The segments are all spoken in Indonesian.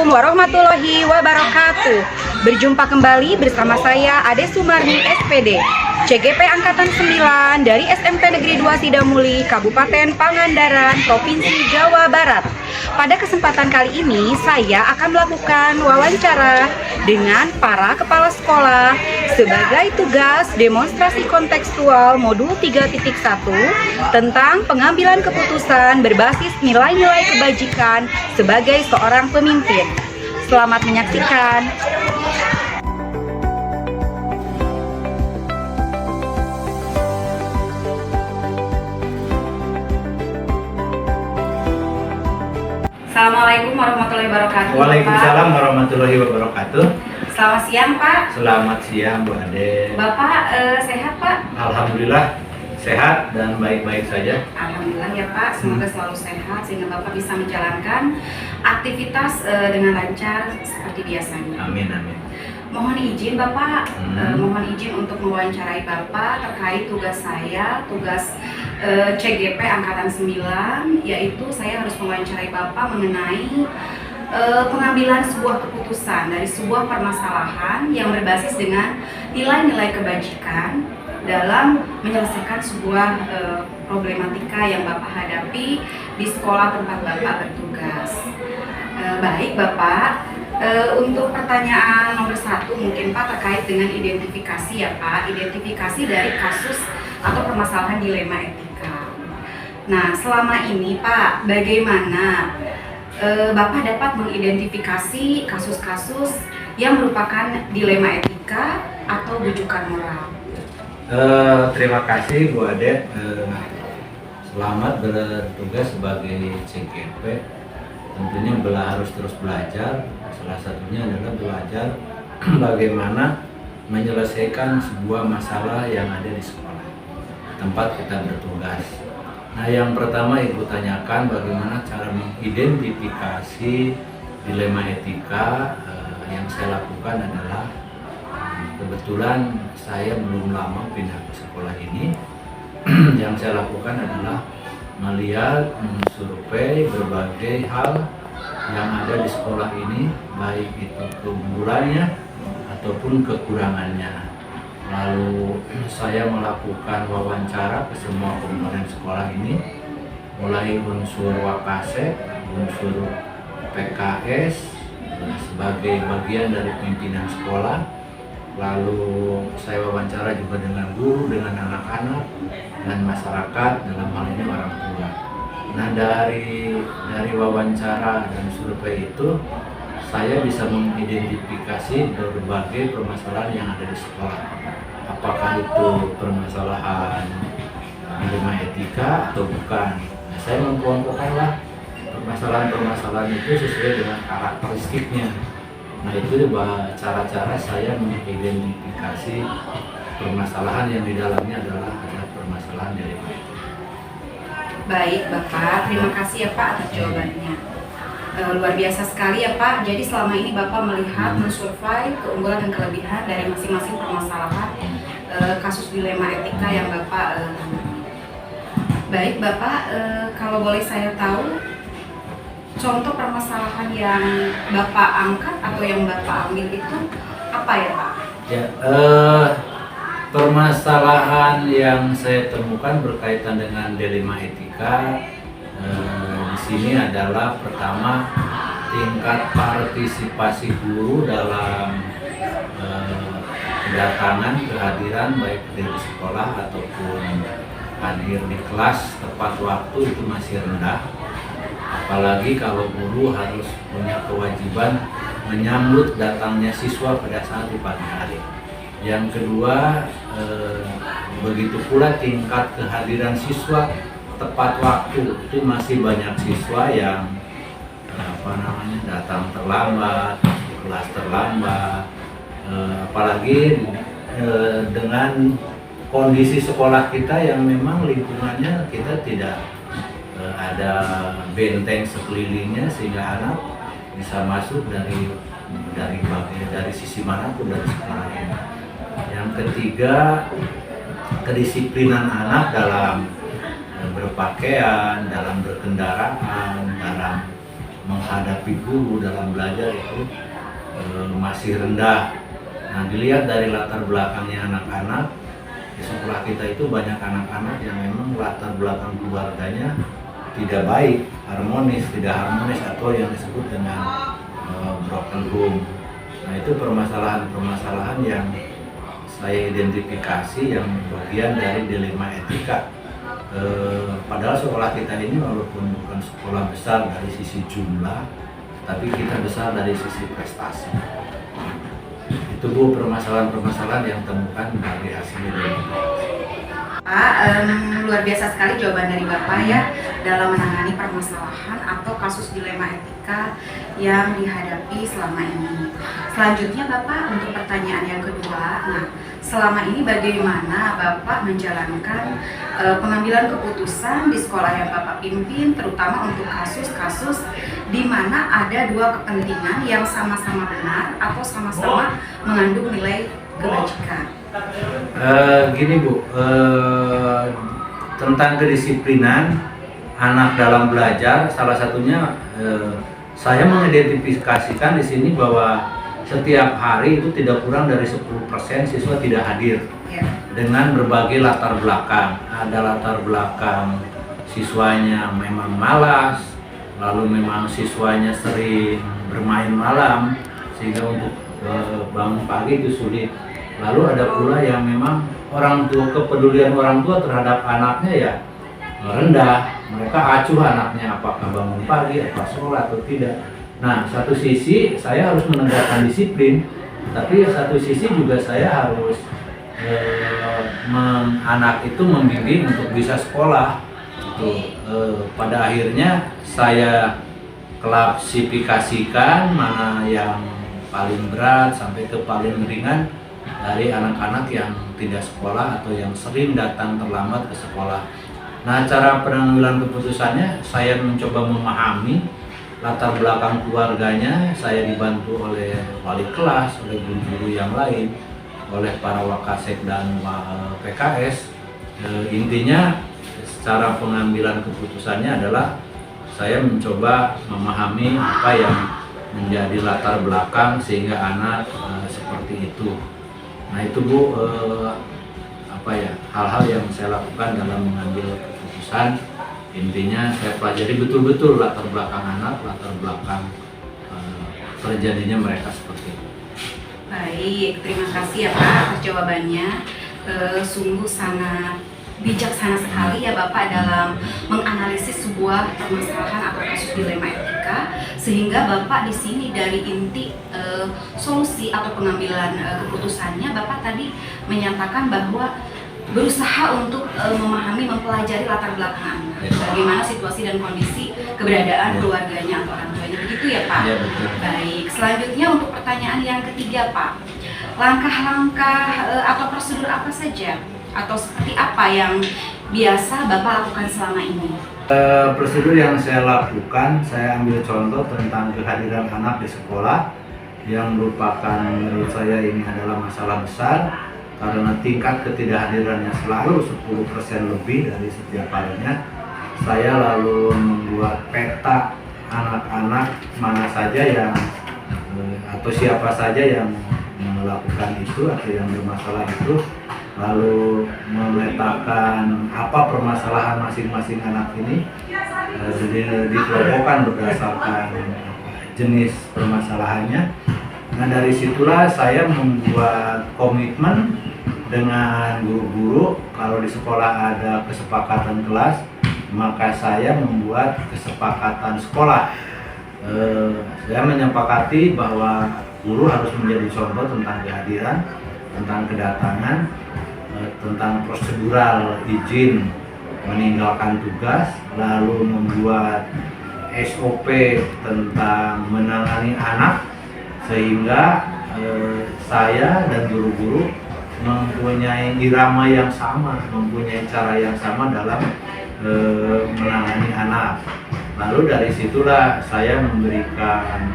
Assalamualaikum warahmatullahi wabarakatuh. Berjumpa kembali bersama saya Ade Sumarni SPD, CGP Angkatan 9 dari SMP Negeri 2 Sidamuli, Kabupaten Pangandaran, Provinsi Jawa Barat. Pada kesempatan kali ini saya akan melakukan wawancara dengan para kepala sekolah sebagai tugas demonstrasi kontekstual modul 3.1 tentang pengambilan keputusan berbasis nilai-nilai kebajikan sebagai seorang pemimpin. Selamat menyaksikan. Assalamualaikum warahmatullahi wabarakatuh. Waalaikumsalam warahmatullahi wabarakatuh. Selamat siang, Pak. Selamat siang, Bu Ade. Bapak sehat, Pak? Alhamdulillah sehat dan baik-baik saja. Alhamdulillah ya, Pak. Semoga selalu sehat sehingga Bapak bisa menjalankan aktivitas dengan lancar seperti biasanya. Amin, amin. Mohon izin Bapak, mohon izin untuk mewawancarai Bapak terkait tugas saya, tugas CGP Angkatan 9, yaitu saya harus mewawancarai Bapak mengenai pengambilan sebuah keputusan dari sebuah permasalahan yang berbasis dengan nilai-nilai kebajikan dalam menyelesaikan sebuah problematika yang Bapak hadapi di sekolah tempat Bapak bertugas. Baik Bapak, untuk pertanyaan nomor 1 mungkin Pak terkait dengan identifikasi ya Pak, identifikasi dari kasus atau permasalahan dilema etika. Nah selama ini Pak, bagaimana Bapak dapat mengidentifikasi kasus-kasus yang merupakan dilema etika atau bujukan moral? Terima kasih Bu Ade. Selamat bertugas sebagai CGP. Tentunya harus terus belajar. Salah satunya adalah belajar bagaimana menyelesaikan sebuah masalah yang ada di sekolah tempat kita bertugas. Nah, yang pertama Ibu tanyakan bagaimana cara mengidentifikasi dilema etika. Yang saya lakukan adalah kebetulan saya belum lama pindah ke sekolah ini. Yang saya lakukan adalah melihat, mensurvei berbagai hal yang ada di sekolah ini, baik itu keunggulannya ataupun kekurangannya. Lalu saya melakukan wawancara ke semua komponen sekolah ini, mulai unsur Wakasek, unsur PKS sebagai bagian dari pimpinan sekolah. Lalu saya wawancara juga dengan guru, dengan anak-anak, dan masyarakat, dalam hal ini orang tua. Nah dari wawancara dan survei itu, saya bisa mengidentifikasi berbagai permasalahan yang ada di sekolah. Apakah itu permasalahan dilema etika atau bukan. Nah, saya mengkelompokkanlah permasalahan-permasalahan itu sesuai dengan karakteristiknya. Nah itu cara-cara saya mengidentifikasi permasalahan yang di dalamnya adalah ada permasalahan dilema etika. Baik Bapak, terima kasih ya Pak atas jawabannya. Luar biasa sekali ya Pak. Jadi selama ini Bapak melihat, mensurvei keunggulan dan kelebihan dari masing-masing permasalahan kasus dilema etika yang Bapak tangani. Baik Bapak, kalau boleh saya tahu contoh permasalahan yang Bapak angkat atau yang Bapak ambil itu apa ya Pak? Ya, permasalahan yang saya temukan berkaitan dengan dilema etika di sini adalah pertama tingkat partisipasi guru dalam kedatangan, kehadiran baik di sekolah ataupun hadir di kelas tepat waktu itu masih rendah. Apalagi kalau guru harus punya kewajiban menyambut datangnya siswa pada saat di pagi hari. Yang kedua, begitu pula tingkat kehadiran siswa tepat waktu, itu masih banyak siswa yang datang terlambat, di kelas terlambat. Apalagi dengan kondisi sekolah kita yang memang lingkungannya kita tidak ada benteng sekelilingnya sehingga anak bisa masuk dari sisi manapun dari sekolah ini. Yang ketiga, kedisiplinan anak dalam berpakaian, dalam berkendaraan, dalam menghadapi guru dalam belajar itu masih rendah. Nah, dilihat dari latar belakangnya anak-anak di sekolah kita itu banyak anak-anak yang memang latar belakang keluarganya tidak baik, tidak harmonis atau yang disebut dengan broken home. Nah, itu permasalahan-permasalahan yang saya identifikasi yang bagian dari dilema etika. Padahal sekolah kita ini walaupun bukan sekolah besar dari sisi jumlah, tapi kita besar dari sisi prestasi. Itu Bu, permasalahan-permasalahan yang temukan dari hasil identifikasi. Pak, luar biasa sekali jawaban dari Bapak ya dalam menangani permasalahan atau kasus dilema etika yang dihadapi selama ini. Selanjutnya Bapak, untuk pertanyaan yang kedua, nah selama ini bagaimana Bapak menjalankan pengambilan keputusan di sekolah yang Bapak pimpin, terutama untuk kasus-kasus di mana ada dua kepentingan yang sama-sama benar atau sama-sama mengandung nilai kebajikan? Gini Bu, tentang kedisiplinan anak dalam belajar, salah satunya saya mengidentifikasikan di sini bahwa setiap hari itu tidak kurang dari 10% siswa tidak hadir dengan berbagai latar belakang. Ada latar belakang siswanya memang malas, lalu memang siswanya sering bermain malam sehingga untuk bangun pagi itu sulit. Lalu ada pula yang memang kepedulian orang tua terhadap anaknya ya rendah. Mereka acuh anaknya apakah bangun pagi, apa sholat atau tidak. Nah, satu sisi saya harus menegakkan disiplin, tapi satu sisi juga saya harus anak itu membimbing untuk bisa sekolah. Pada akhirnya saya klasifikasikan mana yang paling berat sampai ke paling ringan dari anak-anak yang tidak sekolah atau yang sering datang terlambat ke sekolah. Nah, cara pengambilan keputusannya saya mencoba memahami latar belakang keluarganya. Saya dibantu oleh wali kelas, oleh guru-guru yang lain, oleh para wakasek dan PKS. Intinya cara pengambilan keputusannya adalah saya mencoba memahami apa yang menjadi latar belakang sehingga anak seperti itu. Nah, itu Bu, hal-hal yang saya lakukan dalam mengambil keputusan. Intinya saya pelajari betul-betul latar belakang anak, latar belakang terjadinya mereka seperti itu. Baik, terima kasih ya Pak atas jawabannya. Sungguh sangat bijaksana sekali ya Bapak dalam menganalisis sebuah permasalahan atau kasus dilema etika, sehingga Bapak di sini dari inti solusi atau pengambilan keputusannya Bapak tadi menyatakan bahwa berusaha untuk memahami, mempelajari latar belakang anak, bagaimana situasi dan kondisi keberadaan keluarganya atau orang tuanya, begitu ya Pak? Ya, betul. Baik, selanjutnya untuk pertanyaan yang ketiga Pak, langkah-langkah atau prosedur apa saja atau seperti apa yang biasa Bapak lakukan selama ini? Prosedur yang saya lakukan, saya ambil contoh tentang kehadiran anak di sekolah yang merupakan menurut saya ini adalah masalah besar karena tingkat ketidakhadirannya selalu 10% lebih dari setiap harinya. Saya lalu membuat peta anak-anak mana saja yang atau siapa saja yang melakukan itu atau yang bermasalah itu, lalu memetakan apa permasalahan masing-masing anak ini, dikelompokkan berdasarkan jenis permasalahannya. Nah, dari situlah saya membuat komitmen dengan guru-guru. Kalau di sekolah ada kesepakatan kelas, maka saya membuat kesepakatan sekolah. Saya menyepakati bahwa guru harus menjadi contoh tentang kehadiran, tentang kedatangan, tentang prosedural izin meninggalkan tugas, lalu membuat SOP tentang menangani anak, sehingga saya dan guru-guru mempunyai irama yang sama, mempunyai cara yang sama dalam menangani anak. Lalu dari situlah saya memberikan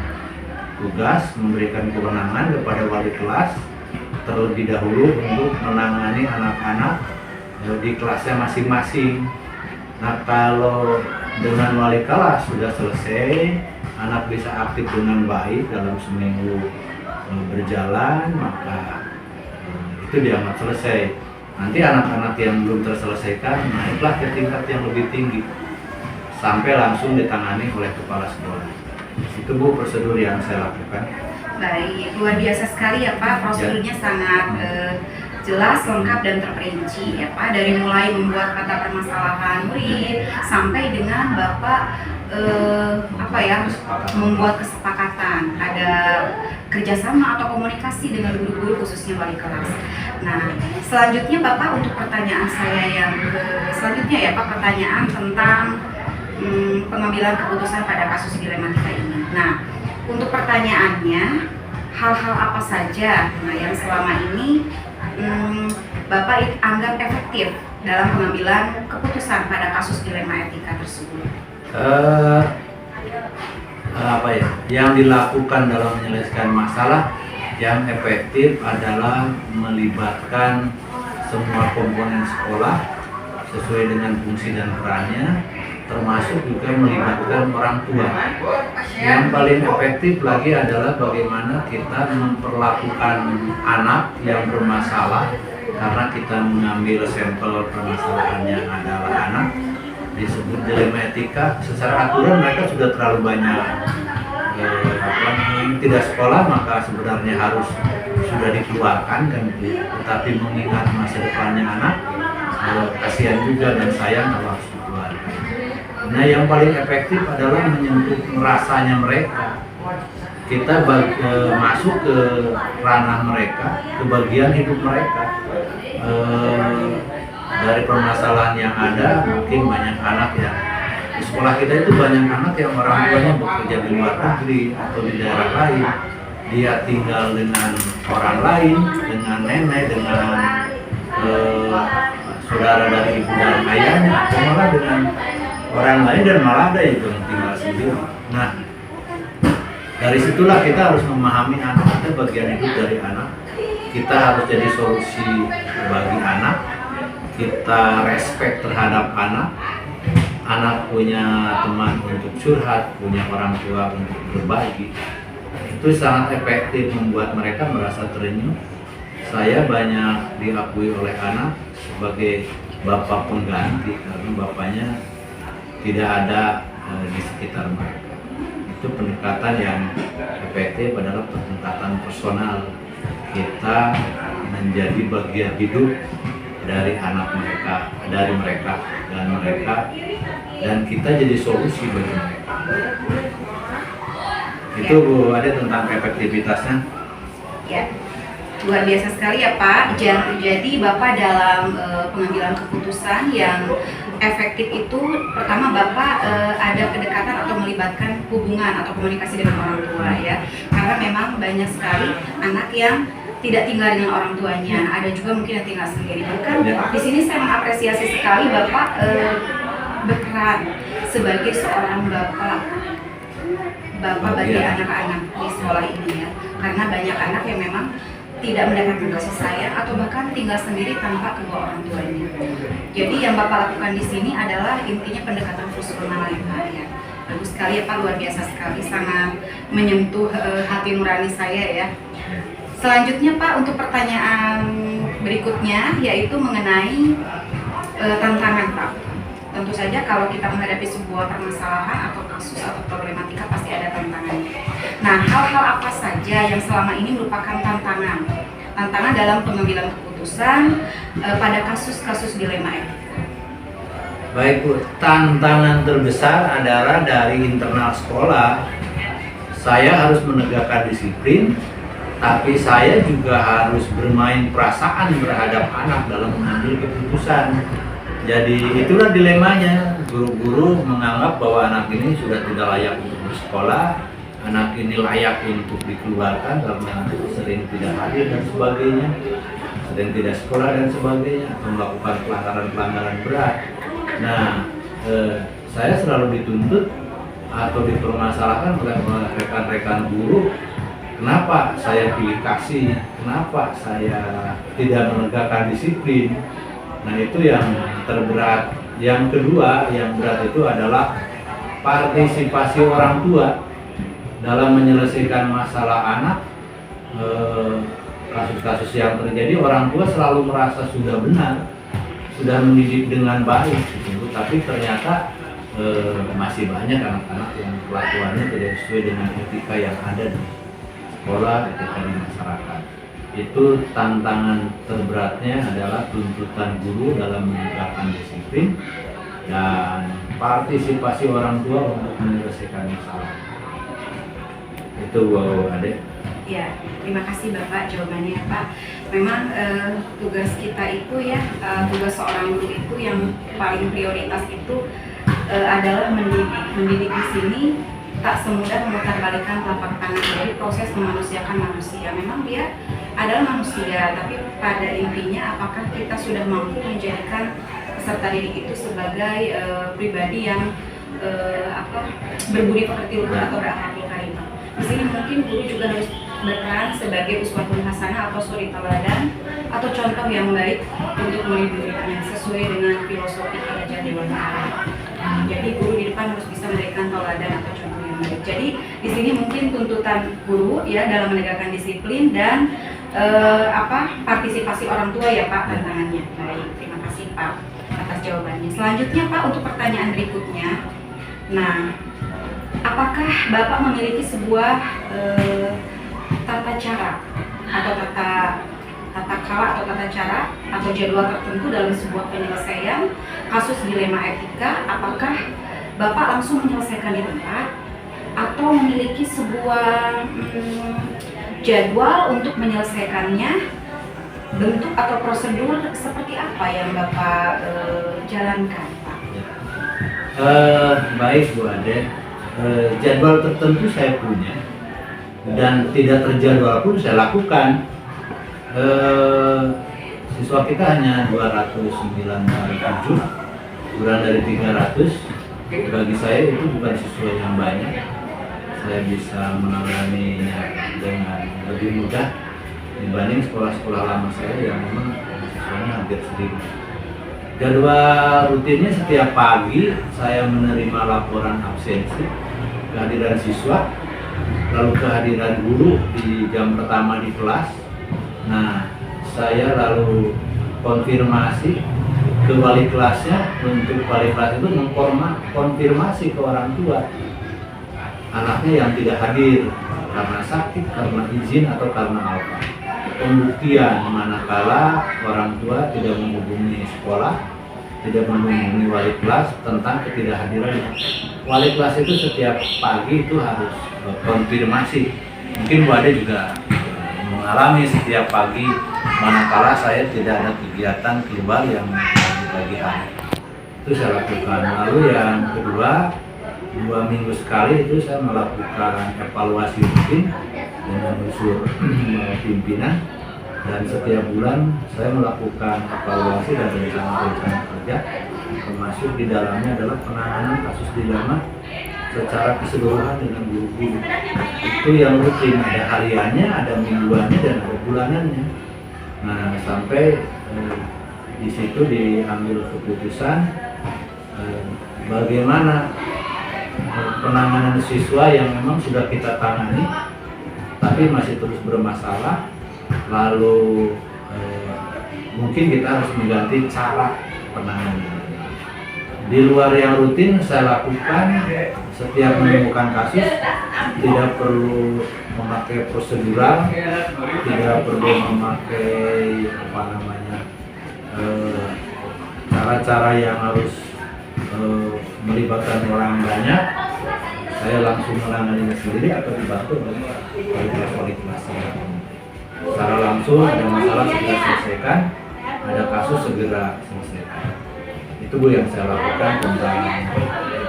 tugas, memberikan kewenangan kepada wali kelas terlebih dahulu untuk menangani anak-anak di kelasnya masing-masing. Nah, kalau dengan wali kelas sudah selesai, anak bisa aktif dengan baik dalam seminggu berjalan, maka itu dianggap selesai. Nanti anak-anak yang belum terselesaikan naiklah ke tingkat yang lebih tinggi sampai langsung ditangani oleh kepala sekolah. Itu Bu prosedur yang saya lakukan. Baik, luar biasa sekali ya Pak, prosedurnya sangat jelas, lengkap dan terperinci ya Pak. Dari mulai membuat peta permasalahan murid sampai dengan Bapak membuat kesepakatan, ada kerjasama atau komunikasi dengan guru-guru khususnya wali kelas. Nah, selanjutnya Bapak untuk pertanyaan saya yang selanjutnya ya Pak, pertanyaan tentang pengambilan keputusan pada kasus dilematika ini. Nah, untuk pertanyaannya, hal-hal apa saja yang selama ini Bapak anggap efektif dalam pengambilan keputusan pada kasus dilema etika tersebut? Yang dilakukan dalam menyelesaikan masalah yang efektif adalah melibatkan semua komponen sekolah sesuai dengan fungsi dan perannya, termasuk juga melibatkan orang tua. Yang paling efektif lagi adalah bagaimana kita memperlakukan anak yang bermasalah, karena kita mengambil sampel permasalahan yang adalah anak, disebut dilema etika. Secara aturan mereka sudah terlalu banyak tidak sekolah, maka sebenarnya harus sudah dikeluarkan kan, tetapi mengingat masa depannya anak, kasihan juga dan sayang kalau harus dikeluarkan. Nah, yang paling efektif adalah menyentuh rasanya mereka. Kita masuk ke ranah mereka, ke bagian hidup mereka. Dari permasalahan yang ada, mungkin banyak anak yang di sekolah kita itu banyak anak yang orang tuanya bekerja di luar negeri atau di daerah lain. Dia tinggal dengan orang lain, dengan nenek, dengan saudara dari ibu dan ayahnya, atau malah dengan orang lain, dan malah ada yang tinggal sendiri. Nah, dari situlah kita harus memahami anak kita, bagian hidup dari anak. Kita harus jadi solusi bagi anak. Kita respect terhadap anak. Anak punya teman untuk curhat, punya orang tua untuk berbagi. Itu sangat efektif membuat mereka merasa terenyuh. Saya banyak diakui oleh anak sebagai bapak pengganti, karena bapaknya tidak ada di sekitar mereka. Itu pendekatan yang efektif adalah pendekatan personal. Kita menjadi bagian hidup dari anak mereka, dari mereka, dan kita jadi solusi bagi mereka. Itu Bu Ade tentang efektivitasnya. Ya, luar biasa sekali ya Pak. Jadi Bapak dalam pengambilan keputusan yang efektif itu, pertama Bapak ada kedekatan atau melibatkan hubungan atau komunikasi dengan orang tua ya. Karena memang banyak sekali anak yang tidak tinggal dengan orang tuanya, ada juga mungkin yang tinggal sendiri. Bukan di sini saya mengapresiasi sekali Bapak berperan sebagai seorang bapak bagi anak-anak di sekolah ini ya. Karena banyak anak yang memang tidak mendapatkan kasih sayang atau bahkan tinggal sendiri tanpa kedua orang tuanya. Jadi yang Bapak lakukan di sini adalah intinya pendekatan personal ya. Bagus sekali ya Pak, luar biasa sekali, sangat menyentuh hati nurani saya ya. Selanjutnya Pak, untuk pertanyaan berikutnya yaitu mengenai tantangan Pak. Tentu saja kalau kita menghadapi sebuah permasalahan atau kasus atau problematika pasti ada tantangannya. Nah, hal-hal apa saja yang selama ini merupakan tantangan dalam pengambilan keputusan pada kasus-kasus dilema etika? Baik Bu, tantangan terbesar adalah dari internal sekolah. Saya harus menegakkan disiplin, tapi saya juga harus bermain perasaan terhadap anak dalam mengambil keputusan. Jadi itulah dilemanya. Guru-guru menganggap bahwa anak ini sudah tidak layak untuk bersekolah, anak ini layak untuk dikeluarkan karena sering tidak hadir dan sebagainya, sering tidak sekolah dan sebagainya, atau melakukan pelanggaran-pelanggaran berat. Nah, saya selalu dituntut atau dipermasalahkan oleh rekan-rekan guru. Kenapa saya pilih kasih? Kenapa saya tidak menegakkan disiplin? Nah, itu yang terberat. Yang kedua, yang berat itu adalah partisipasi orang tua. dalam menyelesaikan masalah anak, kasus-kasus yang terjadi orang tua selalu merasa sudah benar, sudah mendidik dengan baik gitu. Tapi ternyata masih banyak anak-anak yang kelakuannya tidak sesuai dengan etika yang ada di sekolah, etika di masyarakat. Itu tantangan terberatnya adalah tuntutan guru dalam menegakkan disiplin dan partisipasi orang tua untuk menyelesaikan masalah. Itu Adek. Ya, terima kasih Bapak jawabannya Pak. Memang tugas kita itu ya, tugas seorang guru itu yang paling prioritas itu adalah mendidik. Mendidik di sini tak semudah memutarbalikkan telapak tangan. Jadi proses memanusiakan manusia. Memang dia adalah manusia, tapi pada intinya apakah kita sudah mampu menjadikan peserta didik itu sebagai pribadi yang berbudi pekerti luhur atau berakhlakul karimah. Di sini mungkin guru juga harus berperan sebagai uswatun hasanah atau suri teladan atau contoh yang baik untuk murid-muridnya sesuai dengan filosofi ajaran Dewa Ta'ala. Jadi guru di depan harus bisa memberikan teladan atau contoh yang baik. Jadi di sini mungkin tuntutan guru ya dalam menegakkan disiplin dan partisipasi orang tua ya Pak tantangannya. Baik, terima kasih Pak atas jawabannya. Selanjutnya Pak untuk pertanyaan berikutnya. Nah, apakah Bapak memiliki sebuah tata cara atau tata cara atau jadwal tertentu dalam sebuah penyelesaian kasus dilema etika? Apakah Bapak langsung menyelesaikan di tempat atau memiliki sebuah jadwal untuk menyelesaikannya? Bentuk atau prosedur seperti apa yang Bapak jalankan, Pak? Baik Bu Ade, jadwal tertentu saya punya dan tidak terjadwal pun saya lakukan. Siswa kita hanya 297, kurang dari 300. Bagi saya itu bukan siswa yang banyak. Saya bisa menanganinya dengan lebih mudah dibanding sekolah-sekolah lama saya yang memang siswanya hampir 1000. Jadwal rutinnya setiap pagi saya menerima laporan absensi, kehadiran siswa, lalu kehadiran guru di jam pertama di kelas. Nah, saya lalu konfirmasi ke wali kelasnya untuk wali kelas itu mengkonfirmasi ke orang tua anaknya yang tidak hadir karena sakit, karena izin atau karena apa. Pembuktian manakala orang tua tidak menghubungi sekolah, tidak menghubungi wali kelas tentang ketidakhadiran. Wali kelas itu setiap pagi itu harus konfirmasi. Mungkin Bu Ade juga mengalami setiap pagi manakala saya tidak ada kegiatan keluar yang di pagi hari. Itu saya lakukan. Lalu yang kedua, 2 minggu sekali itu saya melakukan evaluasi rutin dengan unsur pimpinan, dan setiap bulan saya melakukan evaluasi dan rencana kerja, termasuk di dalamnya adalah penanganan kasus dilema secara keseluruhan dengan guru-guru. Itu yang rutin, ada hariannya, ada mingguannya, dan ada bulanannya. Nah, sampai di situ diambil keputusan bagaimana penanganan siswa yang memang sudah kita tangani tapi masih terus bermasalah, lalu mungkin kita harus mengganti cara penanganan. Di luar yang rutin saya lakukan, setiap menemukan kasus tidak perlu memakai prosedural, tidak perlu memakai cara-cara yang harus melibatkan orang banyak. Saya langsung menanganinya sendiri atau dibantu oleh wali kelas. Secara langsung ada masalah segera selesaikan, ada kasus segera selesaikan. Itu Bu yang saya lakukan tentang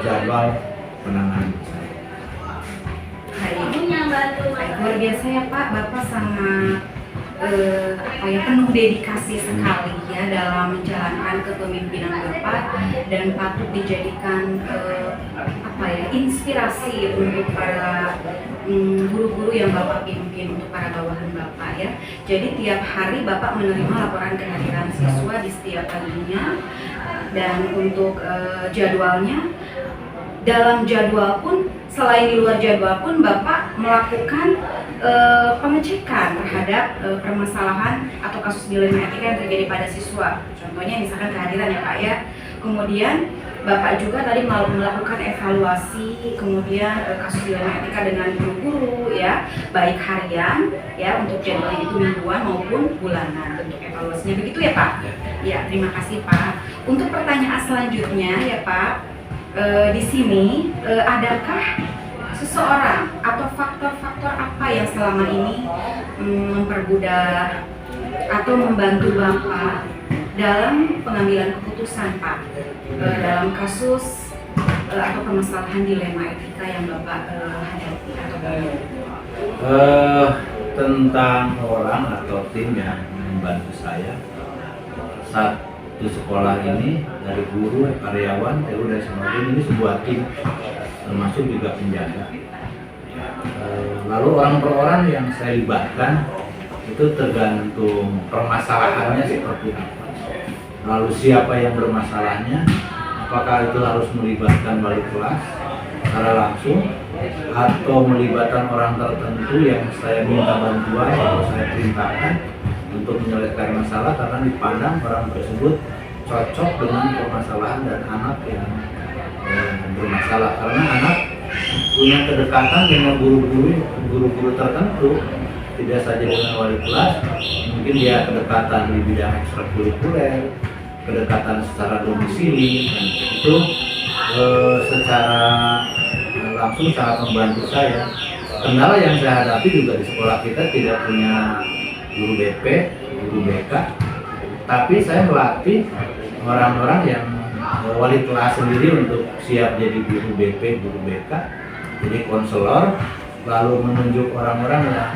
jadwal penanganan saya. Luar biasa ya Pak, Bapak sangat penuh dedikasi sekali ya dalam menjalankan kepemimpinan Bapak, dan patut dijadikan inspirasi untuk para guru-guru yang Bapak pimpin, untuk para bawahan Bapak ya. Jadi tiap hari Bapak menerima laporan kehadiran siswa di setiap paginya, dan untuk jadwalnya, dalam jadwal pun selain di luar jadwal pun Bapak melakukan pengecekan terhadap permasalahan atau kasus dilema etika yang terjadi pada siswa. Contohnya misalkan kehadiran ya Pak ya. Kemudian Bapak juga tadi melakukan evaluasi, kemudian kasus dilema etika dengan guru-guru ya, baik harian ya untuk jadwalnya itu mingguan maupun bulanan bentuk evaluasinya, begitu ya Pak? Ya, terima kasih Pak. Untuk pertanyaan selanjutnya ya Pak, di sini adakah seseorang atau faktor-faktor apa yang selama ini mempermudah atau membantu Bapak dalam pengambilan keputusan Pak dalam kasus atau permasalahan dilema etika yang Bapak hadapi atau tentang orang atau tim yang membantu saya satu sekolah ini, dari guru, karyawan, TU dan sebagainya, ini sebuah tim termasuk juga penjaga. Lalu orang per orang yang saya libatkan itu tergantung permasalahannya seperti apa. Lalu siapa yang bermasalahnya, apakah itu harus melibatkan wali kelas secara langsung atau melibatkan orang tertentu yang saya minta bantuan atau saya perintahkan untuk menyelesaikan masalah karena dipandang orang tersebut cocok dengan permasalahan dan anak yang bermasalah, karena anak punya kedekatan dengan guru-guru tertentu, tidak saja dengan wali kelas, mungkin dia kedekatan di bidang ekstrakurikuler, kedekatan secara domisili, dan itu secara langsung sangat membantu saya. Kendala yang saya hadapi juga di sekolah kita tidak punya guru BP, guru BK, tapi saya melatih orang-orang yang wali kelas sendiri untuk siap jadi guru BP, guru BK, jadi konselor, lalu menunjuk orang-orang yang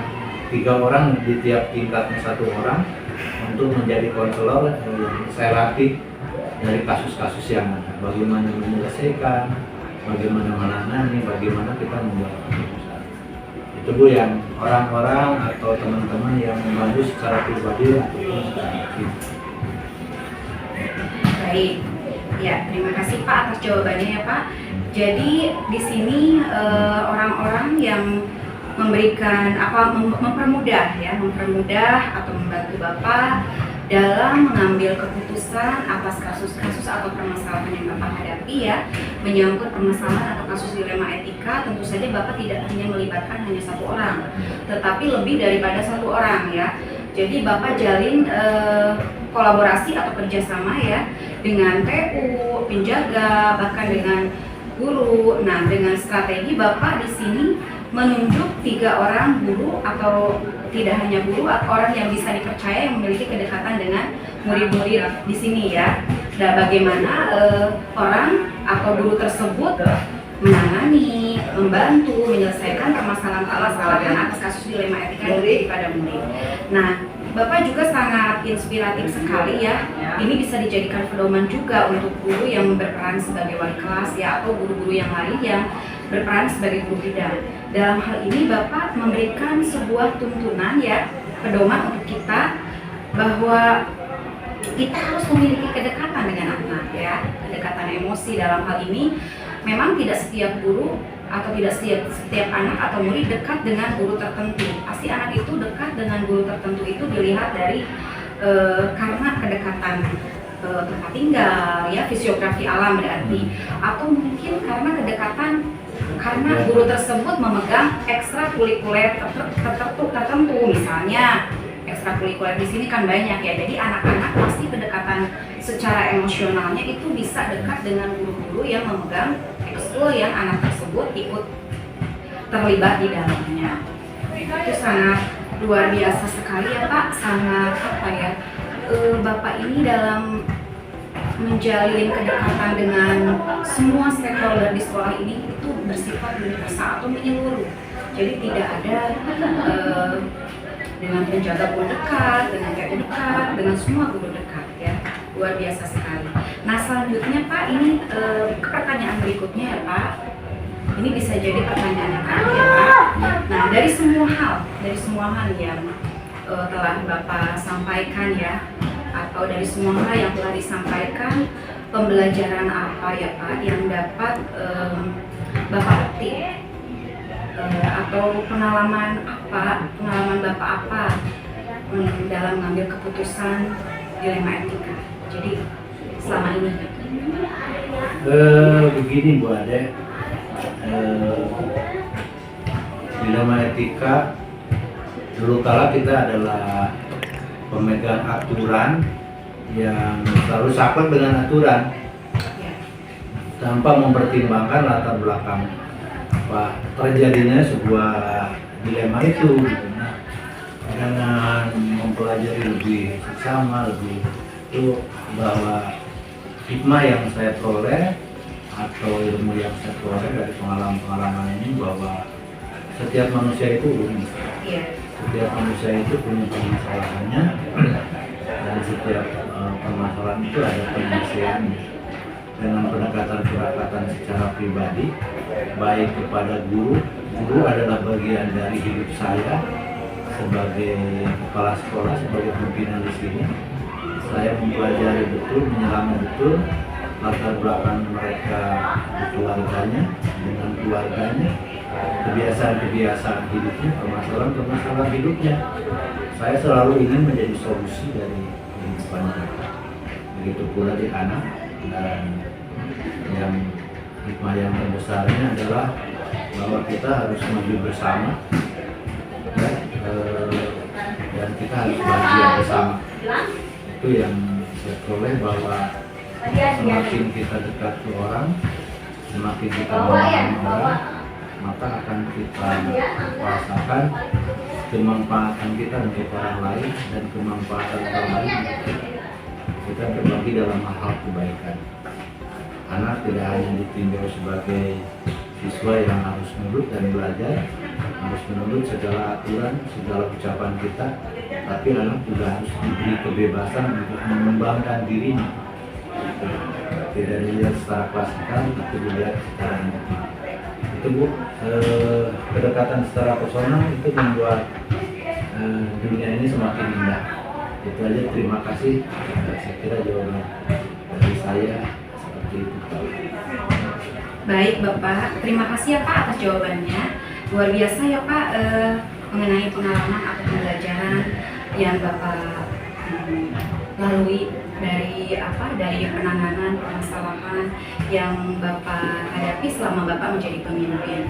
3 orang di tiap tingkatnya 1 orang untuk menjadi konselor yang saya latih dari kasus-kasus yang ada, bagaimana menyelesaikan, bagaimana menangani, bagaimana kita membuat keputusan. Itu Bu yang orang-orang atau teman-teman yang membantu secara pribadi ataupun secara tim. Baik, ya terima kasih Pak atas jawabannya ya Pak. Jadi di sini orang-orang yang memberikan mempermudah atau membantu Bapak dalam mengambil keputusan atas kasus-kasus atau permasalahan yang Bapak hadapi ya, menyangkut permasalahan atau kasus dilema etika. Tentu saja Bapak tidak hanya melibatkan hanya 1 orang, tetapi lebih daripada 1 orang ya. Jadi Bapak jalin kolaborasi atau kerjasama ya dengan TU, penjaga, bahkan dengan guru. Nah, dengan strategi Bapak di sini menunjuk 3 orang guru atau tidak hanya guru, orang yang bisa dipercaya yang memiliki kedekatan dengan murid-murid di sini ya. Dan bagaimana orang atau guru tersebut menangani, membantu menyelesaikan permasalahan atas kasus dilema etika yang pada murid. Nah, Bapak juga sangat inspiratif sekali ya. Ini bisa dijadikan pedoman juga untuk guru yang berperan sebagai wali kelas ya, atau guru-guru yang lain yang berperan sebagai guru bidang. Dalam hal ini Bapak memberikan sebuah tuntunan ya, pedoman untuk kita bahwa kita harus memiliki kedekatan dengan anak ya, kedekatan emosi. Dalam hal ini memang tidak setiap guru atau tidak setiap anak atau murid dekat dengan guru tertentu. Pasti anak itu dekat dengan guru tertentu itu dilihat dari karena kedekatan tempat tinggal ya, fisiografi alam berarti, atau mungkin karena kedekatan karena guru tersebut memegang ekstrakurikuler tertentu. Misalnya ekstrakurikuler di sini kan banyak ya, jadi anak-anak pasti kedekatan secara emosionalnya itu bisa dekat dengan guru-guru yang memegang ekskul yang anak tersebut ikut terlibat di dalamnya. Itu sangat luar biasa sekali ya Pak, sangat Bapak ini dalam menjalin kedekatan dengan semua stakeholder di sekolah ini itu bersifat universal atau menyeluruh. Jadi tidak ada dengan penjaga guru dekat, dengan TU dekat, dengan semua guru dekat ya. Luar biasa sekali. Nah selanjutnya Pak, ini pertanyaan berikutnya ya Pak. Ini bisa jadi pertanyaan yang terakhir ya Pak. Nah dari semua hal yang telah Bapak sampaikan ya, atau dari semua hal yang telah disampaikan, pembelajaran apa ya Pak yang dapat Bapak petik atau pengalaman Bapak apa dalam mengambil keputusan dilema etika. Jadi selama ini begini Bu Ade, dilema etika dulu kala kita adalah pemegang aturan yang selalu saklek dengan aturan tanpa mempertimbangkan latar belakang apa terjadinya sebuah dilema itu. Nah, dengan mempelajari lebih seksama, lebih itu bahwa hikmah yang saya peroleh atau ilmu yang saya peroleh dari pengalaman-pengalaman ini bahwa setiap manusia itu unik. Setiap manusia itu punya permasalahannya dan setiap permasalahan itu ada penyelesaiannya. Dengan pendekatan secara pribadi, baik kepada guru adalah bagian dari hidup saya sebagai kepala sekolah, sebagai pimpinan di sini. Saya mempelajari betul, menyelami betul latar belakang mereka di keluarganya, dengan keluarganya, kebiasaan-kebiasaan hidupnya, permasalahan hidupnya. Saya selalu ingin menjadi solusi dari kehidupan mereka. Begitu pula di anak, dan yang hikmah yang terbesarnya adalah bahwa kita harus maju bersama ya, dan kita harus bahagia bersama. Itu yang saya peroleh, bahwa semakin kita dekat ke orang, semakin kita memahami orang, maka akan kita merasakan kemanfaatan kita untuk orang lain dan kemanfaatan orang lain untuk kita. Kita berbagi dalam hal kebaikan. Anak tidak hanya ditinjau sebagai siswa yang harus nurut dan belajar, harus menurut segala aturan, segala ucapan kita, tapi anak juga harus diberi kebebasan untuk mengembangkan dirinya. Tidak dilihat secara klasikal, tapi dilihat secara individu. Itu Bu, kedekatan secara personal itu membuat dunia ini semakin indah. Itu aja, terima kasih. Saya kira jawaban dari saya seperti itu. Baik Bapak, terima kasih ya Pak atas jawabannya. Luar biasa ya Pak mengenai pengalaman atau pembelajaran yang Bapak lalui dari penanganan permasalahan yang Bapak hadapi selama Bapak menjadi pemimpin.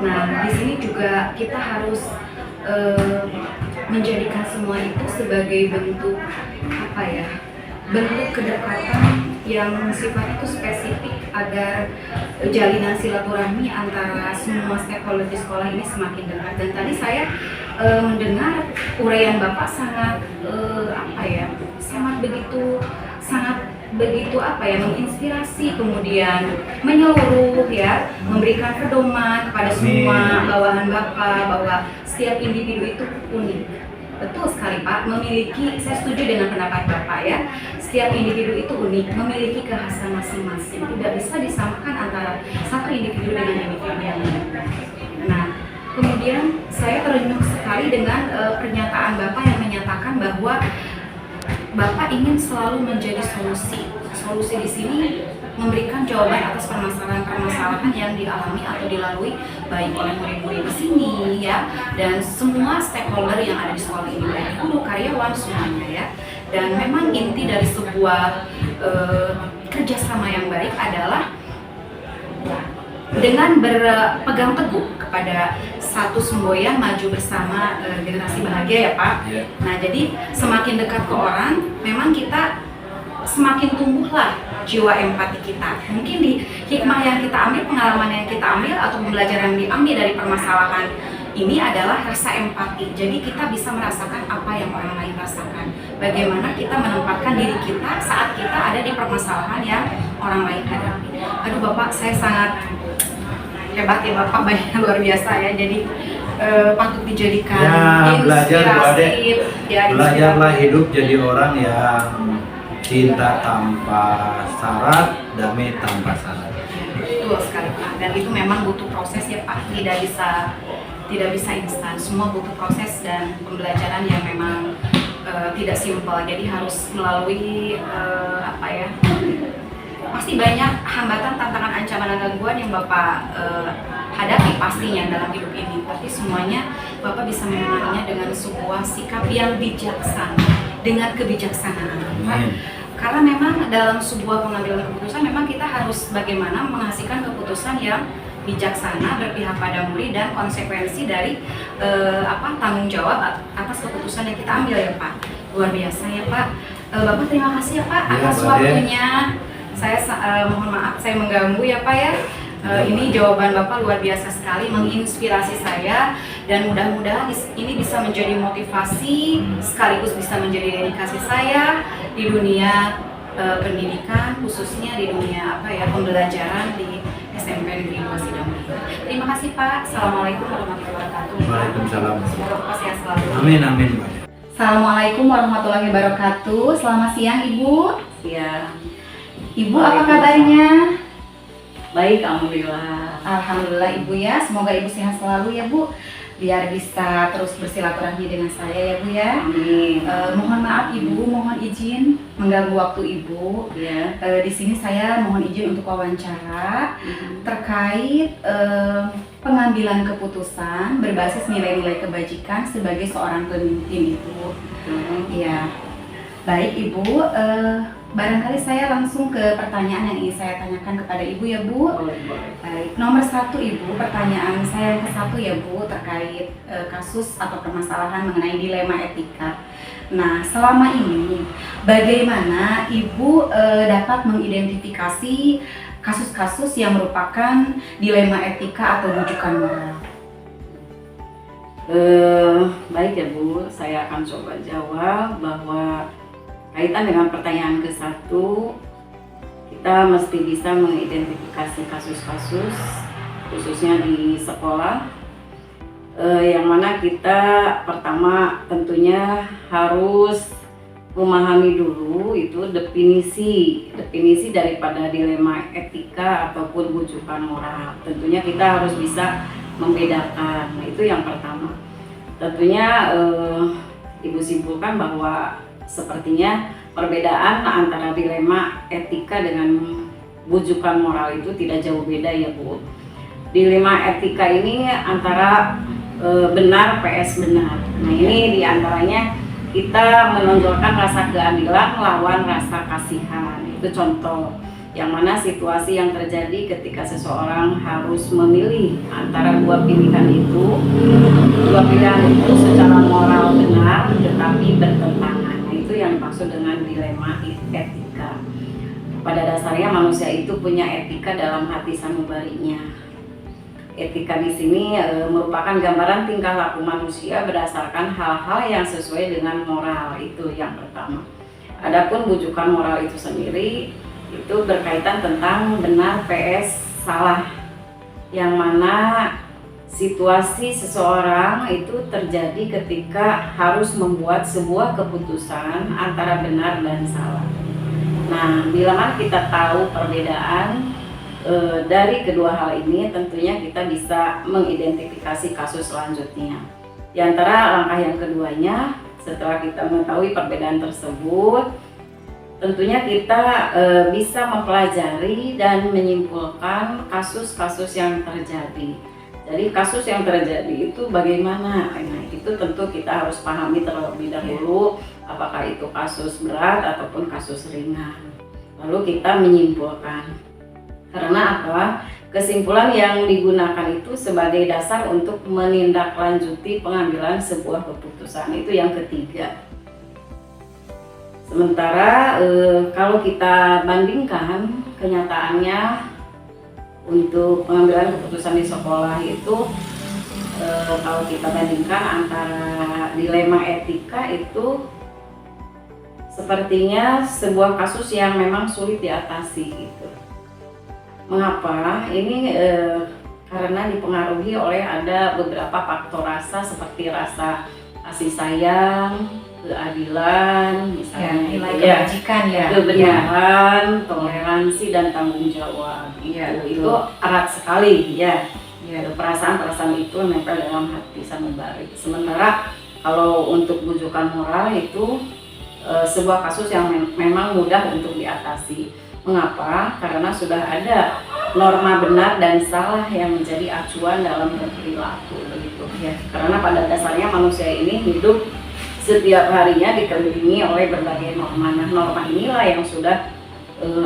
Nah, di sini juga kita harus menjadikan semua itu sebagai bentuk bentuk kedekatan yang sifatnya itu spesifik agar jalinan silaturahmi antara semua stakeholder di sekolah ini semakin dekat. Dan tadi saya mendengar uraian Bapak sangat begitu menginspirasi, kemudian menyeluruh ya, memberikan pedoman kepada semua bawahan Bapak bahwa setiap individu itu unik. Betul sekali Pak, saya setuju dengan pendapat Bapak ya. Setiap individu itu unik, memiliki kekhasan masing-masing. Tidak bisa disamakan antara satu individu dengan individu yang lain. Nah, kemudian saya terenyuh sekali dengan pernyataan Bapak yang menyatakan bahwa Bapak ingin selalu menjadi solusi. Solusi di sini memberikan jawaban atas permasalahan-permasalahan yang dialami atau dilalui baik oleh murid-murid di sini ya, dan semua stakeholder yang ada di sekolah ini, baik guru, karyawan, semuanya ya. Dan memang inti dari sebuah kerjasama yang baik adalah dengan berpegang teguh kepada satu semboyan maju bersama generasi bahagia ya Pak. Nah, jadi semakin dekat ke orang, memang kita semakin tumbuhlah jiwa empati kita. Mungkin di hikmah yang kita ambil, pengalaman yang kita ambil, atau pembelajaran yang diambil dari permasalahan ini adalah rasa empati. Jadi kita bisa merasakan apa yang orang lain rasakan. Bagaimana kita menempatkan diri kita saat kita ada di permasalahan yang orang lain hadapi. Aduh Bapak, saya sangat hebat ya Bapak, banyak luar biasa ya. Jadi patut dijadikan inspirasi. Belajarlah hidup jadi orang yang cinta tanpa syarat, damai tanpa syarat. Betul sekali Pak. Dan itu memang butuh proses ya Pak. Tidak bisa instan. Semua butuh proses dan pembelajaran yang memang tidak simpel. Jadi harus melalui pasti banyak hambatan, tantangan, ancaman, dan gangguan yang Bapak hadapi pastinya dalam hidup ini. Tapi semuanya Bapak bisa menangani dengan sebuah sikap yang bijaksana, dengan kebijaksanaan. Pak. Karena memang dalam sebuah pengambilan keputusan memang kita harus bagaimana menghasilkan keputusan yang bijaksana, berpihak pada murid dan konsekuensi dari tanggung jawab atas keputusan yang kita ambil ya Pak. Luar biasa ya Pak. Bapak terima kasih ya Pak atas waktunya. Saya mohon maaf saya mengganggu ya Pak ya. Ini jawaban Bapak luar biasa sekali, menginspirasi saya dan mudah-mudahan ini bisa menjadi motivasi sekaligus bisa menjadi dedikasi saya di dunia pendidikan, khususnya di dunia pembelajaran di SMP Negeri 2 Sidamuli. Terima kasih Pak. Assalamualaikum warahmatullahi wabarakatuh. Waalaikumsalam. Semoga Bapak sehat selalu. Amin amin Pak. Assalamualaikum warahmatullahi wabarakatuh. Selamat siang Ibu. Ya, Ibu apa kabarnya? baik, alhamdulillah. Alhamdulillah Ibu ya. Semoga Ibu sehat selalu ya Bu. Biar bisa terus bersilaturahmi dengan saya ya Bu ya. Amin. Mohon maaf Ibu, mohon izin mengganggu waktu Ibu. Ya. Di sini saya mohon izin untuk wawancara terkait pengambilan keputusan berbasis nilai-nilai kebajikan sebagai seorang pemimpin Ibu. Ya, baik Ibu. Barangkali saya langsung ke pertanyaan yang ingin saya tanyakan kepada Ibu ya Bu. Boleh. Baik, nomor 1 Ibu, pertanyaan saya yang ke-1 ya Bu terkait kasus atau permasalahan mengenai dilema etika. Nah, selama ini bagaimana Ibu dapat mengidentifikasi kasus-kasus yang merupakan dilema etika atau rujukan moral? Baik ya Bu, saya akan coba jawab bahwa kaitan dengan pertanyaan ke-1, kita mesti bisa mengidentifikasi kasus-kasus khususnya di sekolah yang mana kita pertama tentunya harus memahami dulu itu definisi daripada dilema etika ataupun rujukan moral. Tentunya kita harus bisa membedakan. Nah, itu yang pertama. Tentunya Ibu simpulkan bahwa sepertinya perbedaan antara dilema etika dengan rujukan moral itu tidak jauh beda ya Bu. Dilema etika ini antara benar vs benar. Nah, ini diantaranya kita menonjolkan rasa keadilan lawan rasa kasihan. Itu contoh yang mana situasi yang terjadi ketika seseorang harus memilih antara dua pilihan itu secara moral benar tetapi bertentangan. Nah, itu yang dimaksud dengan dilema etika. Pada dasarnya manusia itu punya etika dalam hati sanubarinya. Etika di sini merupakan gambaran tingkah laku manusia berdasarkan hal-hal yang sesuai dengan moral. Itu yang pertama. Adapun rujukan moral itu sendiri itu berkaitan tentang benar vs salah, yang mana situasi seseorang itu terjadi ketika harus membuat sebuah keputusan antara benar dan salah. Nah, bila mana kita tahu perbedaan dari kedua hal ini, tentunya kita bisa mengidentifikasi kasus selanjutnya. Di antara langkah yang keduanya, setelah kita mengetahui perbedaan tersebut, tentunya kita bisa mempelajari dan menyimpulkan kasus-kasus yang terjadi. Jadi kasus yang terjadi itu bagaimana? Nah, itu tentu kita harus pahami terlebih dahulu apakah itu kasus berat ataupun kasus ringan. Lalu kita menyimpulkan. Karena apa? Kesimpulan yang digunakan itu sebagai dasar untuk menindaklanjuti pengambilan sebuah keputusan. Itu yang ketiga. Sementara kalau kita bandingkan kenyataannya untuk pengambilan keputusan di sekolah itu kalau kita bandingkan antara dilema etika itu sepertinya sebuah kasus yang memang sulit diatasi gitu. Mengapa? Ini karena dipengaruhi oleh ada beberapa faktor rasa seperti rasa kasih sayang, keadilan, misalnya nilai kebajikan ya, kebenaran, toleransi dan tanggung jawab. Itu erat sekali ya. Perasaan-perasaan itu nempel dalam hati sanubari. Sementara kalau untuk rujukan moral itu sebuah kasus yang memang mudah untuk diatasi. Mengapa? Karena sudah ada norma benar dan salah yang menjadi acuan dalam berperilaku begitu ya. Karena pada dasarnya manusia ini hidup setiap harinya dikelilingi oleh berbagai norma. Nah, norma inilah yang sudah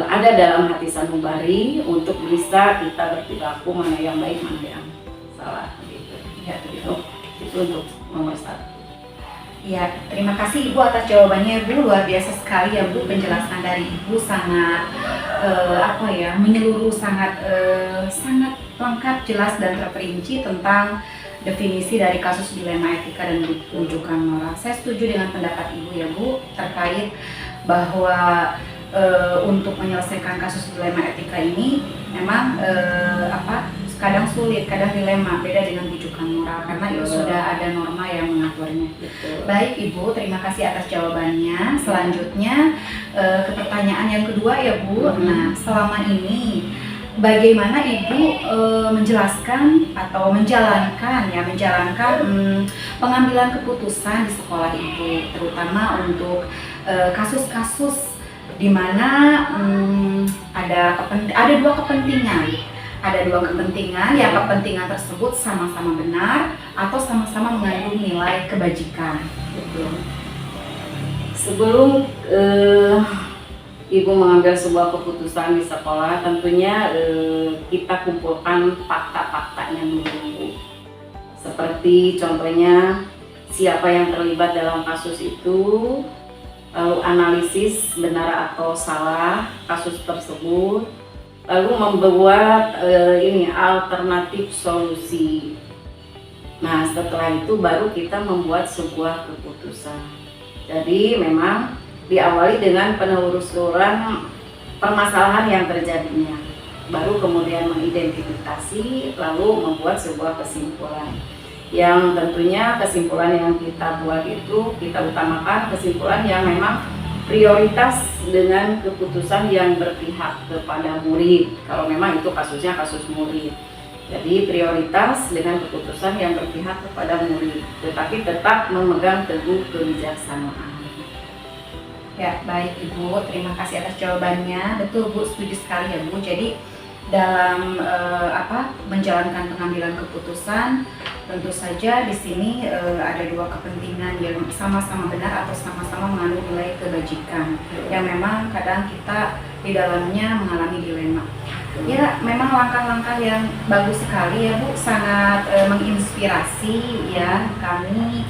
ada dalam hati sanubari untuk bisa kita berperilaku mana yang baik, mana yang salah gitu. Ya, gitu. Itu untuk nomor 1. Ya, terima kasih Ibu atas jawabannya Bu, luar biasa sekali ya Bu, penjelasan dari Ibu sangat menyeluruh, sangat lengkap, jelas dan terperinci tentang definisi dari kasus dilema etika dan rujukan moral. Saya setuju dengan pendapat Ibu ya Bu, terkait bahwa untuk menyelesaikan kasus dilema etika ini memang kadang sulit, kadang dilema, beda dengan rujukan moral karena itu sudah ada norma yang mengaturnya. Betul. Baik Ibu, terima kasih atas jawabannya. Selanjutnya ke pertanyaan yang kedua ya Bu. Nah, selama ini bagaimana Ibu menjelaskan atau menjalankan pengambilan keputusan di sekolah Ibu, terutama untuk kasus-kasus di mana ada dua kepentingan. Ada dua kepentingan, yang kepentingan tersebut sama-sama benar atau sama-sama mengandung nilai kebajikan. Betul. Sebelum Ibu mengambil sebuah keputusan di sekolah, tentunya kita kumpulkan fakta-faktanya dulu. Seperti contohnya siapa yang terlibat dalam kasus itu, lalu analisis benar atau salah kasus tersebut, lalu membuat alternatif solusi. Nah, setelah itu baru kita membuat sebuah keputusan. Jadi memang diawali dengan penelusuran permasalahan yang terjadinya, baru kemudian mengidentifikasi, lalu membuat sebuah kesimpulan. Yang tentunya kesimpulan yang kita buat itu kita utamakan kesimpulan yang memang prioritas dengan keputusan yang berpihak kepada murid. Kalau memang itu kasusnya kasus murid, jadi prioritas dengan keputusan yang berpihak kepada murid, tetapi tetap memegang teguh kebijaksanaan. Ya, baik Ibu, terima kasih atas jawabannya. Betul Bu, setuju sekali ya Bu. Jadi dalam menjalankan pengambilan keputusan, tentu saja di sini ada dua kepentingan yang sama-sama benar atau sama-sama mengandung nilai kebajikan yang memang kadang kita di dalamnya mengalami dilema. Ya, memang langkah-langkah yang bagus sekali ya Bu, sangat menginspirasi ya kami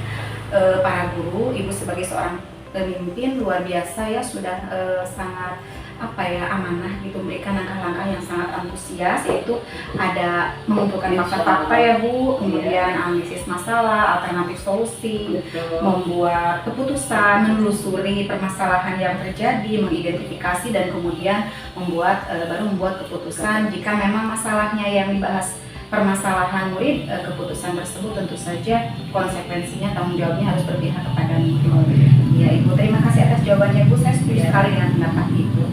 para guru. Ibu sebagai seorang pemimpin luar biasa ya, sudah sangat amanah gitu, memberikan langkah-langkah yang sangat antusias, yaitu ada mengumpulkan fakta-fakta ya Bu, kemudian analisis masalah, alternatif solusi, membuat keputusan, menelusuri permasalahan yang terjadi, mengidentifikasi dan kemudian baru membuat keputusan. Jika memang masalahnya yang dibahas permasalahan murid, keputusan tersebut tentu saja konsekuensinya, tanggung jawabnya harus berpihak kepada murid. Ya Ibu, terima kasih atas jawabannya Bu, saya setuju sekali dengan pendapat Ibu.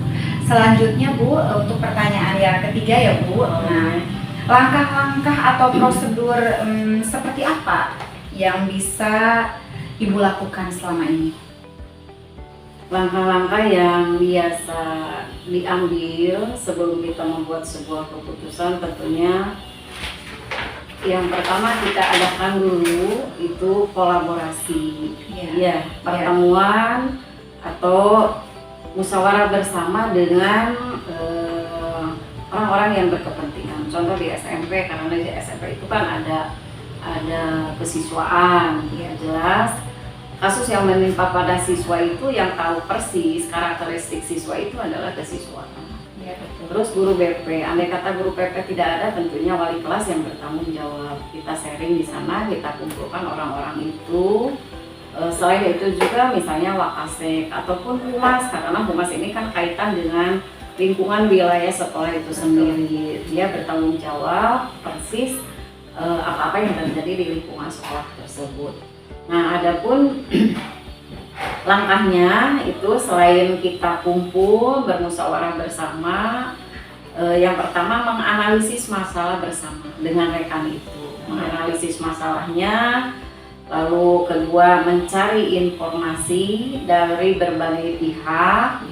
Selanjutnya Bu, untuk pertanyaan yang ketiga ya Bu, nah langkah-langkah atau prosedur seperti apa yang bisa Ibu lakukan selama ini? Langkah-langkah yang biasa diambil sebelum kita membuat sebuah keputusan, tentunya yang pertama kita adakan dulu itu kolaborasi, pertemuan atau musyawarah bersama dengan orang-orang yang berkepentingan. Contoh di SMP, karena di SMP itu kan ada kesiswaan, ya jelas kasus yang menimpa pada siswa itu yang tahu persis karakteristik siswa itu adalah kesiswaan. Ya, terus guru BP, andai kata guru PP tidak ada, tentunya wali kelas yang bertanggung jawab. Kita sharing di sana, kita kumpulkan orang-orang itu. Selain itu juga misalnya Wakasek ataupun Humas, karena Humas ini kan kaitan dengan lingkungan wilayah sekolah itu sendiri. Dia bertanggung jawab persis apa-apa yang terjadi di lingkungan sekolah tersebut. Nah, adapun langkahnya itu selain kita kumpul bermusyawarah bersama, yang pertama menganalisis masalah bersama dengan rekan itu, menganalisis masalahnya, lalu kedua mencari informasi dari berbagai pihak,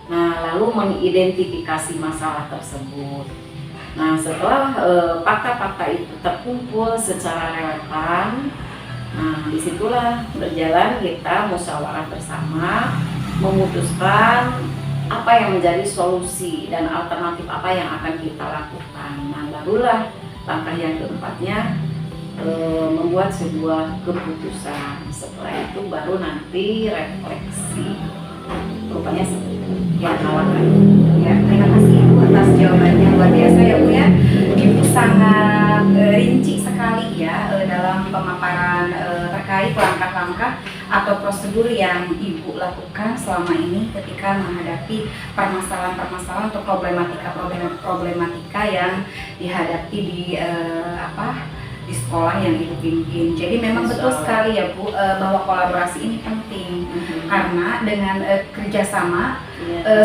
nah lalu mengidentifikasi masalah tersebut. Nah, setelah fakta-fakta itu terkumpul secara relevan, nah disitulah berjalan kita musyawarah bersama, memutuskan apa yang menjadi solusi dan alternatif apa yang akan kita lakukan. Nah, barulah langkah yang keempatnya membuat sebuah keputusan. Setelah itu baru nanti refleksi. Rupanya seperti itu. Ya, ya, terima kasih Ibu atas jawabannya, luar biasa ya Bu ya. Ibu sangat rinci sekali ya dalam pemaparan terkait langkah-langkah atau prosedur yang Ibu lakukan selama ini ketika menghadapi permasalahan-permasalahan atau problematika yang dihadapi di di sekolah yang Ibu pimpin. Jadi memang betul sekali ya Bu bahwa kolaborasi ini penting karena dengan kerjasama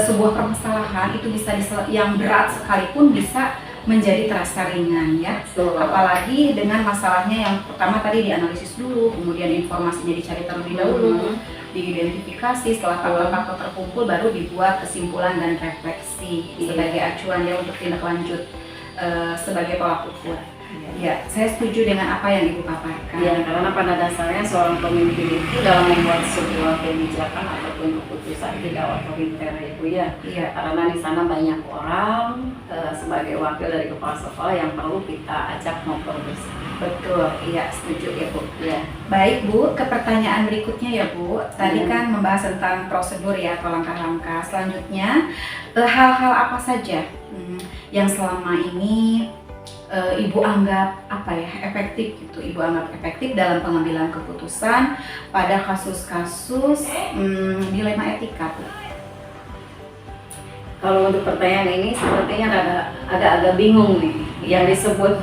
sebuah permasalahan itu bisa yang berat sekalipun bisa menjadi terasa ringan ya. Apalagi dengan masalahnya yang pertama tadi dianalisis dulu, kemudian informasinya dicari terlebih dahulu, diidentifikasi, setelah fakta-fakta terkumpul baru dibuat kesimpulan dan refleksi sebagai acuan ya untuk tindak lanjut sebagai tolak ukur. Ya, saya setuju dengan apa yang Ibu paparkan. Ya, karena pada dasarnya seorang pemimpin itu dalam membuat sebuah kebijakan ataupun keputusan tidak otoriter Ibu ya. Iya. Karena di sana banyak orang sebagai wakil dari kepala sekolah yang perlu kita ajak ngobrol bersama. Betul, iya setuju ya Bu. Ya. Baik Bu, ke pertanyaan berikutnya ya Bu. Tadi kan membahas tentang prosedur ya atau langkah-langkah. Selanjutnya, hal-hal apa saja yang selama ini Ibu anggap efektif gitu, Ibu anggap efektif dalam pengambilan keputusan pada kasus-kasus dilema etika Bu? Kalau untuk pertanyaan ini sepertinya agak bingung nih. Yang disebut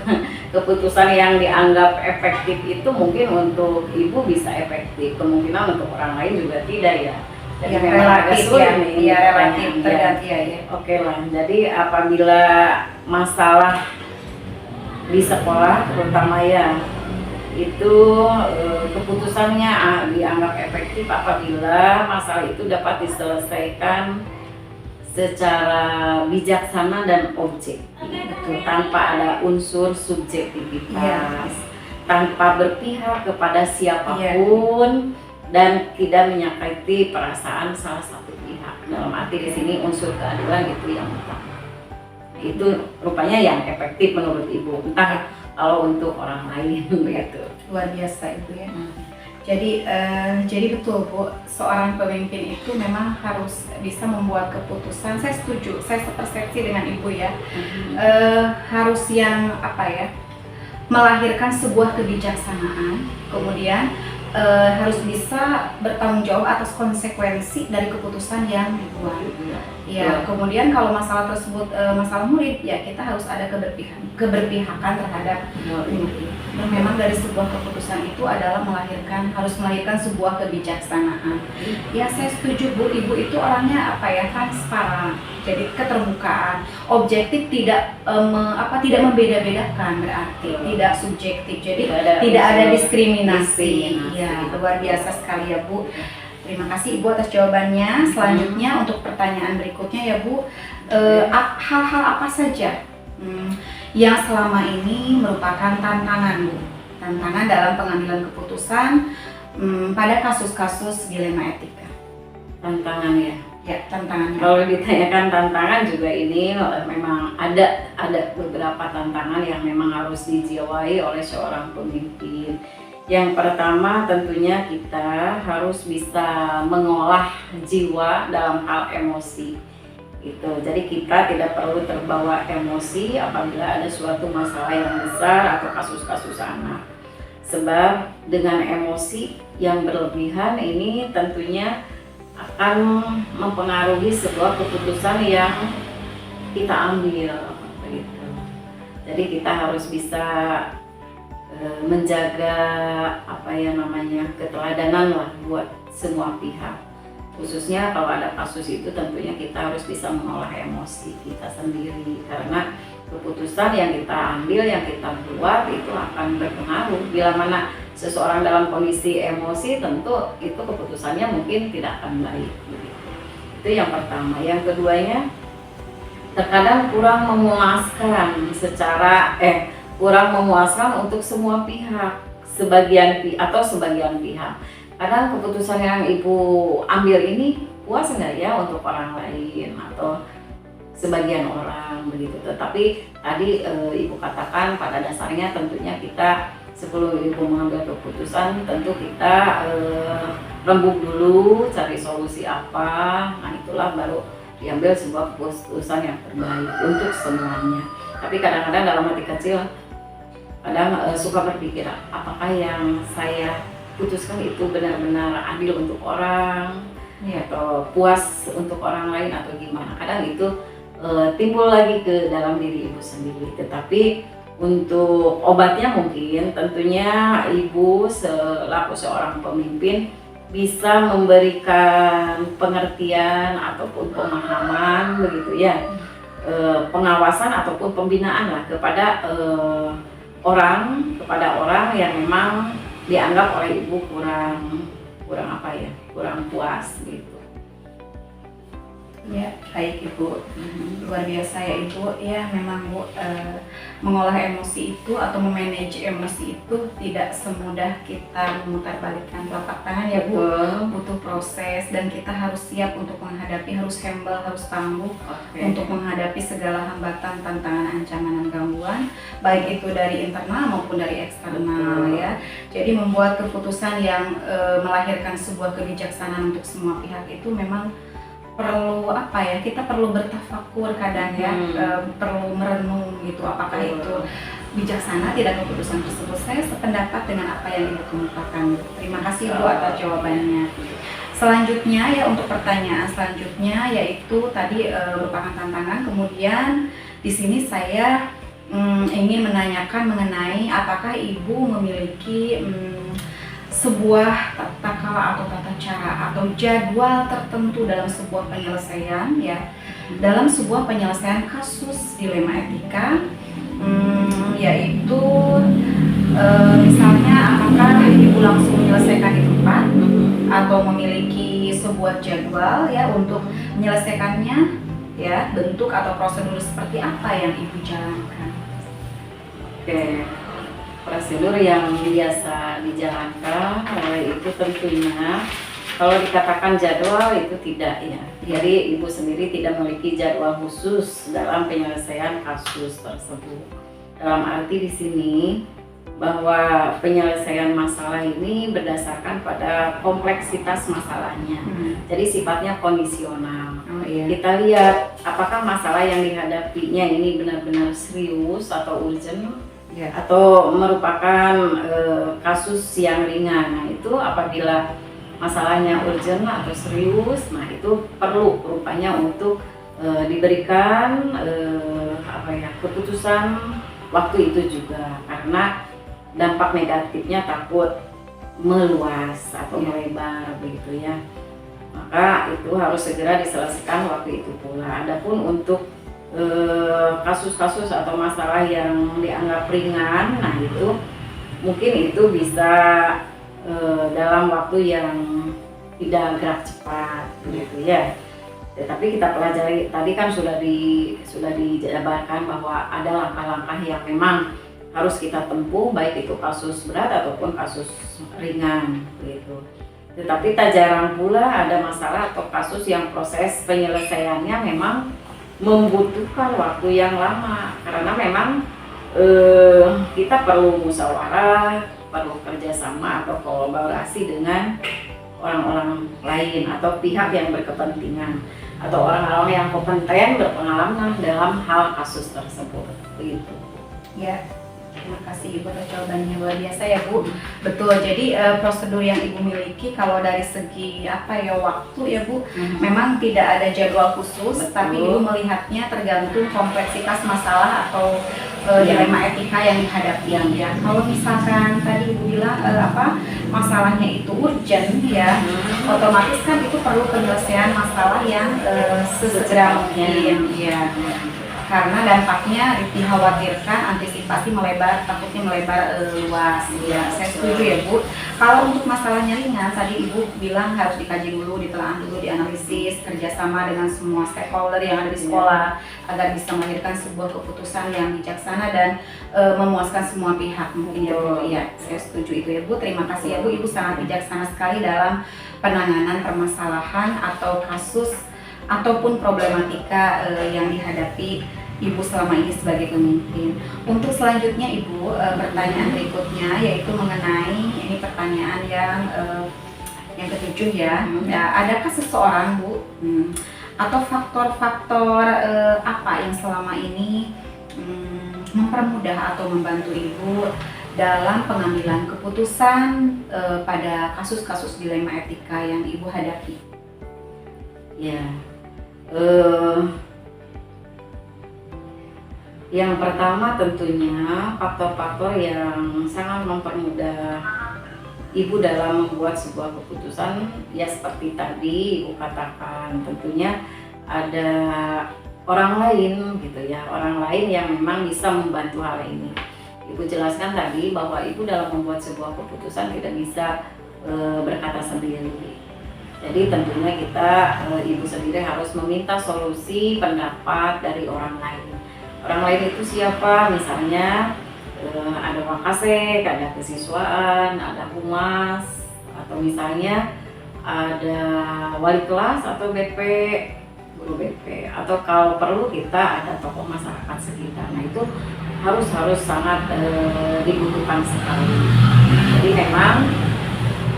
keputusan yang dianggap efektif itu mungkin untuk Ibu bisa efektif, kemungkinan untuk orang lain juga tidak ya. Jadi Ya, memang agak relatif sulit ya, nih ya relatif pertanyaannya. tergantung ya. Oke lah, jadi apabila masalah di sekolah terutama ya itu keputusannya dianggap efektif apabila masalah itu dapat diselesaikan secara bijaksana dan objektif tanpa ada unsur subjektivitas, tanpa berpihak kepada siapapun dan tidak menyakiti perasaan salah satu pihak. Dalam arti di sini unsur keadilan itu yang utama. Itu rupanya yang efektif menurut Ibu, entah kalau untuk orang lain gitu. Luar biasa Ibu ya. Jadi betul Bu, seorang pemimpin itu memang harus bisa membuat keputusan. Saya setuju, saya sepersepsi dengan Ibu ya. Harus yang melahirkan sebuah kebijaksanaan, kemudian harus bisa bertanggung jawab atas konsekuensi dari keputusan yang dibuat. Ya, kemudian kalau masalah tersebut masalah murid, ya kita harus ada keberpihakan terhadap murid. Dan memang dari sebuah keputusan itu adalah harus melahirkan sebuah kebijaksanaan. Ya, saya setuju Bu, Ibu itu orangnya transparan, jadi keterbukaan, objektif, tidak membeda-bedakan berarti, tidak subjektif, jadi tidak ada diskriminasi. Ya, luar biasa sekali ya Bu. Terima kasih Ibu atas jawabannya. Selanjutnya untuk pertanyaan berikutnya ya Bu, hal-hal apa saja yang selama ini merupakan tantangan Bu? Tantangan dalam pengambilan keputusan pada kasus-kasus dilema etika. Tantangan ya. Ya, tantangannya. Kalau ditanyakan tantangan juga ini memang ada beberapa tantangan yang memang harus dijiwai oleh seorang pemimpin. Yang pertama tentunya kita harus bisa mengolah jiwa dalam hal emosi. Jadi kita tidak perlu terbawa emosi apabila ada suatu masalah yang besar atau kasus-kasus anak. Sebab dengan emosi yang berlebihan ini tentunya akan mempengaruhi sebuah keputusan yang kita ambil. Jadi kita harus bisa menjaga keteladanan lah buat semua pihak, khususnya kalau ada kasus itu tentunya kita harus bisa mengolah emosi kita sendiri karena keputusan yang kita ambil, yang kita buat itu akan berpengaruh. Bila mana seseorang dalam kondisi emosi tentu itu keputusannya mungkin tidak akan baik. Itu yang pertama. Yang keduanya terkadang kurang memuaskan kurang memuaskan untuk semua pihak, sebagian pihak. Kadang keputusan yang ibu ambil ini puas nggak ya untuk orang lain atau sebagian orang begitu. Tetapi tadi ibu katakan pada dasarnya tentunya kita sebelum ibu mengambil keputusan tentu kita rembuk dulu, cari solusi apa. Nah itulah baru diambil sebuah keputusan yang terbaik untuk semuanya. Tapi kadang-kadang dalam hati kecil kadang suka berpikir apakah yang saya putuskan itu benar-benar adil untuk orang ya, atau puas untuk orang lain atau gimana. Kadang itu timbul lagi ke dalam diri ibu sendiri. Tetapi untuk obatnya mungkin tentunya ibu selaku seorang pemimpin bisa memberikan pengertian ataupun pemahaman begitu ya, pengawasan ataupun pembinaan lah kepada orang yang memang dianggap oleh ibu kurang puas gitu. Ya, baik Ibu. Luar biasa ya Ibu. Ya, memang Bu, mengolah emosi itu atau memanage emosi itu tidak semudah kita memutarbalikkan telapak tangan ya Bu. Butuh proses dan kita harus siap untuk menghadapi, harus humble, harus tangguh untuk menghadapi segala hambatan, tantangan, ancaman dan gangguan, baik itu dari internal maupun dari eksternal ya. Jadi membuat keputusan yang melahirkan sebuah kebijaksanaan untuk semua pihak itu memang perlu kita perlu bertafakur kadang ya, perlu merenung gitu apakah itu bijaksana tidak keputusan tersebut. Saya sependapat dengan apa yang Ibu kemukakan. Terima kasih Ibu atas jawabannya. Selanjutnya ya, untuk pertanyaan selanjutnya yaitu tadi merupakan tantangan. Kemudian di sini saya ingin menanyakan mengenai apakah Ibu memiliki sebuah tata cara atau tata cara atau jadwal tertentu dalam sebuah penyelesaian ya, dalam sebuah penyelesaian kasus dilema etika, yaitu misalnya apakah ibu langsung menyelesaikan di tempat atau memiliki sebuah jadwal ya untuk menyelesaikannya ya, bentuk atau prosedur seperti apa yang ibu jalankan? Oke. Prosedur yang biasa dijalankan itu tentunya kalau dikatakan jadwal itu tidak ya. Jadi ibu sendiri tidak memiliki jadwal khusus dalam penyelesaian kasus tersebut. Dalam arti di sini bahwa penyelesaian masalah ini berdasarkan pada kompleksitas masalahnya. Jadi sifatnya kondisional. Kita lihat apakah masalah yang dihadapinya ini benar-benar serius atau urgent. Atau merupakan kasus yang ringan. Nah itu apabila masalahnya urgent atau serius, nah itu perlu rupanya untuk diberikan keputusan waktu itu juga, karena dampak negatifnya takut meluas atau melebar begitu ya. Maka itu harus segera diselesaikan waktu itu pula. Adapun untuk kasus-kasus atau masalah yang dianggap ringan, nah itu mungkin itu bisa dalam waktu yang tidak gerak cepat gitu ya. Tetapi kita pelajari tadi kan sudah dijabarkan bahwa ada langkah-langkah yang memang harus kita tempuh, baik itu kasus berat ataupun kasus ringan gitu. Tetapi tak jarang pula ada masalah atau kasus yang proses penyelesaiannya memang membutuhkan waktu yang lama, karena memang kita perlu musyawarah, perlu kerjasama atau kolaborasi dengan orang-orang lain atau pihak yang berkepentingan atau orang-orang yang kompeten berpengalaman dalam hal kasus tersebut begitu. Ya, terima kasih Ibu atas jawabannya, luar biasa ya Bu. Betul, jadi prosedur yang Ibu miliki kalau dari segi waktu ya Bu, memang tidak ada jadwal khusus. Betul. Tapi Ibu melihatnya tergantung kompleksitas masalah atau dilema etika yang dihadapi ya. Kalau misalkan tadi Ibu bilang masalahnya itu urgent ya, otomatis kan itu perlu penyelesaian masalah yang sesegera mungkin ya. karena dampaknya dikhawatirkan antisipasi takutnya melebar luas. Ya, saya setuju ya Bu. Kalau untuk masalahnya ringan, tadi Ibu bilang harus dikaji dulu, ditelaah dulu, dianalisis, kerjasama dengan semua stakeholder yang ada di sekolah agar bisa melahirkan sebuah keputusan yang bijaksana dan memuaskan semua pihak mungkin ya Bu. Ya, saya setuju itu ya Bu. Terima kasih ya Bu. Ibu sangat bijaksana sekali dalam penanganan permasalahan atau kasus ataupun problematika yang dihadapi Ibu selama ini sebagai pemimpin. Untuk selanjutnya Ibu, pertanyaan berikutnya yaitu mengenai ini pertanyaan yang ketujuh ya. Adakah seseorang Bu atau faktor-faktor apa yang selama ini mempermudah atau membantu Ibu dalam pengambilan keputusan pada kasus-kasus dilema etika yang Ibu hadapi? Ya, yang pertama tentunya faktor-faktor yang sangat mempermudah Ibu dalam membuat sebuah keputusan ya seperti tadi Ibu katakan, tentunya ada orang lain gitu ya, orang lain yang memang bisa membantu hal ini. Ibu jelaskan tadi bahwa Ibu dalam membuat sebuah keputusan tidak bisa berkata sendiri. Jadi tentunya Ibu sendiri harus meminta solusi pendapat dari orang lain. Orang lain itu siapa? Misalnya ada wakasek, ada kesiswaan, ada humas, atau misalnya ada wali kelas atau BP, guru BP, atau kalau perlu kita ada tokoh masyarakat sekitar. Nah itu harus sangat dibutuhkan sekali. Jadi memang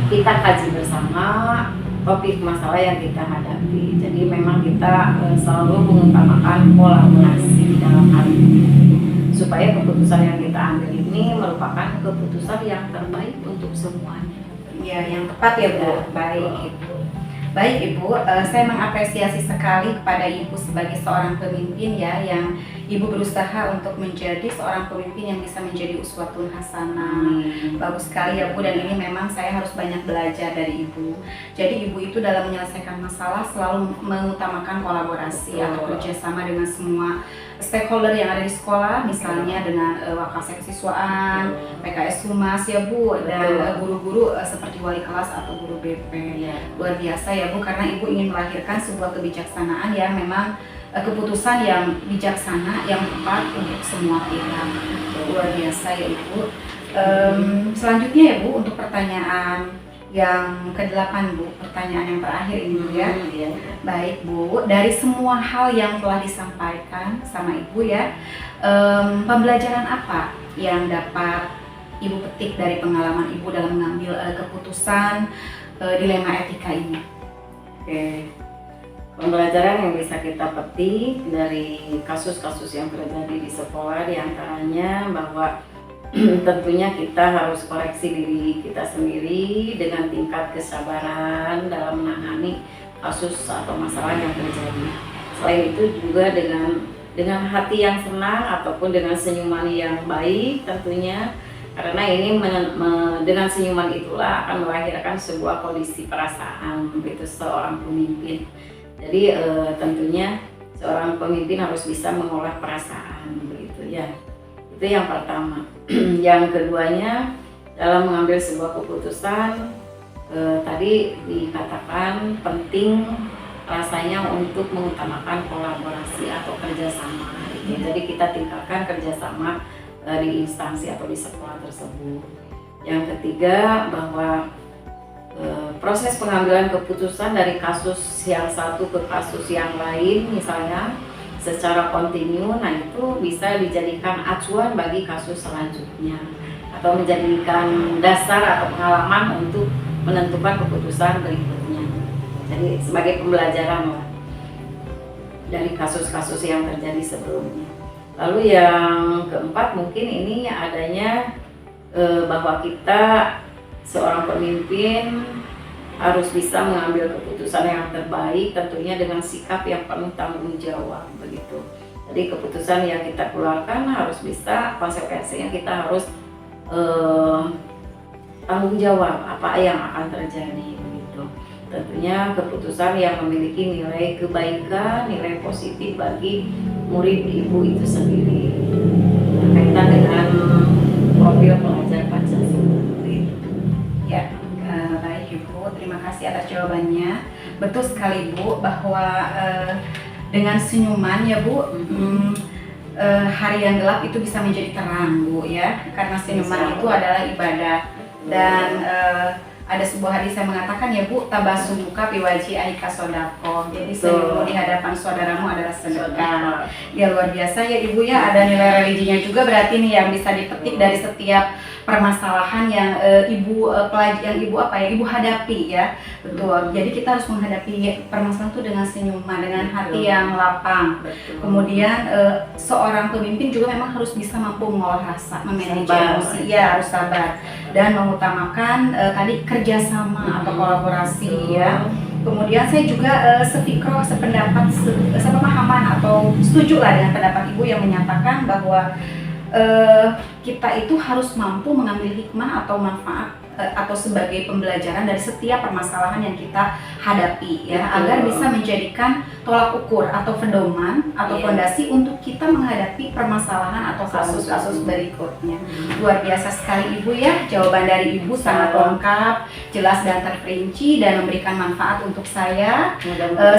kita kaji bersama topik masalah yang kita hadapi. Jadi memang kita selalu mengutamakan kolaborasi dalam hal ini supaya keputusan yang kita ambil ini merupakan keputusan yang terbaik untuk semuanya. Ya, yang tepat ya Bu. Baik Ibu. Baik Ibu, saya mengapresiasi sekali kepada Ibu sebagai seorang pemimpin ya, yang Ibu berusaha untuk menjadi seorang pemimpin yang bisa menjadi uswatun hasanah. Bagus sekali ya Bu, dan ini memang saya harus banyak belajar dari Ibu. Jadi Ibu itu dalam menyelesaikan masalah selalu mengutamakan kolaborasi atau kerjasama dengan semua stakeholder yang ada di sekolah, misalnya dengan wakasek siswaan, PKS Humas ya Bu, dan guru-guru seperti wali kelas atau guru BP. Luar biasa ya Bu, karena Ibu ingin melahirkan sebuah kebijaksanaan yang memang keputusan yang bijaksana, yang tepat untuk semua pihak. Luar biasa ya Ibu. Selanjutnya ya Bu, untuk pertanyaan yang ke-8 Bu, pertanyaan yang terakhir ini Bu ya. Baik Bu, dari semua hal yang telah disampaikan sama Ibu ya, pembelajaran apa yang dapat Ibu petik dari pengalaman Ibu dalam mengambil keputusan dilema etika ini? Oke. Pembelajaran yang bisa kita petik dari kasus-kasus yang terjadi di sekolah diantaranya bahwa tentunya kita harus koreksi diri kita sendiri dengan tingkat kesabaran dalam menangani kasus atau masalah yang terjadi. Selain itu juga dengan hati yang senang ataupun dengan senyuman yang baik tentunya, karena ini dengan senyuman itulah akan melahirkan sebuah kondisi perasaan begitu seorang pemimpin. Jadi tentunya seorang pemimpin harus bisa mengolah perasaan begitu ya. Itu yang pertama. Yang keduanya, dalam mengambil sebuah keputusan tadi dikatakan penting rasanya untuk mengutamakan kolaborasi atau kerjasama. Jadi kita tingkatkan kerjasama di instansi atau di sekolah tersebut. Yang ketiga, bahwa proses pengambilan keputusan dari kasus yang satu ke kasus yang lain misalnya secara kontinu, nah itu bisa dijadikan acuan bagi kasus selanjutnya atau menjadikan dasar atau pengalaman untuk menentukan keputusan berikutnya. Jadi sebagai pembelajaran lah dari kasus-kasus yang terjadi sebelumnya. Lalu yang keempat mungkin ini adanya bahwa kita seorang pemimpin harus bisa mengambil keputusan yang terbaik tentunya dengan sikap yang penuh tanggung jawab begitu. Jadi keputusan yang kita keluarkan harus bisa, konsekuensinya kita harus tanggung jawab apa yang akan terjadi begitu. Tentunya keputusan yang memiliki nilai kebaikan, nilai positif bagi murid ibu itu sendiri berkaitan dengan profil pelajar Pancasila. Ya, baik Ibu, terima kasih atas jawabannya. Betul sekali Bu, bahwa dengan senyuman ya Bu, hari yang gelap itu bisa menjadi terang Bu ya, karena senyuman itu adalah ibadah. Dan ada sebuah hadis yang mengatakan ya Bu, tabasumuka biwaji ahika sodako. Jadi senyummu di hadapan saudaramu adalah sedekah. Ya luar biasa ya Ibu ya, ada nilai religinya juga berarti nih yang bisa dipetik dari setiap permasalahan yang ibu hadapi ya. Betul. Jadi kita harus menghadapi permasalahan itu dengan senyuman, dengan hati yang lapang. Kemudian seorang pemimpin juga memang harus bisa mampu mengolah rasa, memanage emosi, ya harus sabar dan mengutamakan tadi kerjasama atau kolaborasi ya. Kemudian saya juga sefikroh, sependapat, sepemahaman atau setuju lah dengan pendapat Ibu yang menyatakan bahwa kita itu harus mampu mengambil hikmah atau manfaat atau sebagai pembelajaran dari setiap permasalahan yang kita hadapi ya, agar bisa menjadikan tolak ukur atau pedoman atau fondasi untuk kita menghadapi permasalahan atau kasus-kasus berikutnya. Luar biasa sekali Ibu ya, jawaban dari Ibu sangat lengkap, jelas dan terperinci dan memberikan manfaat untuk saya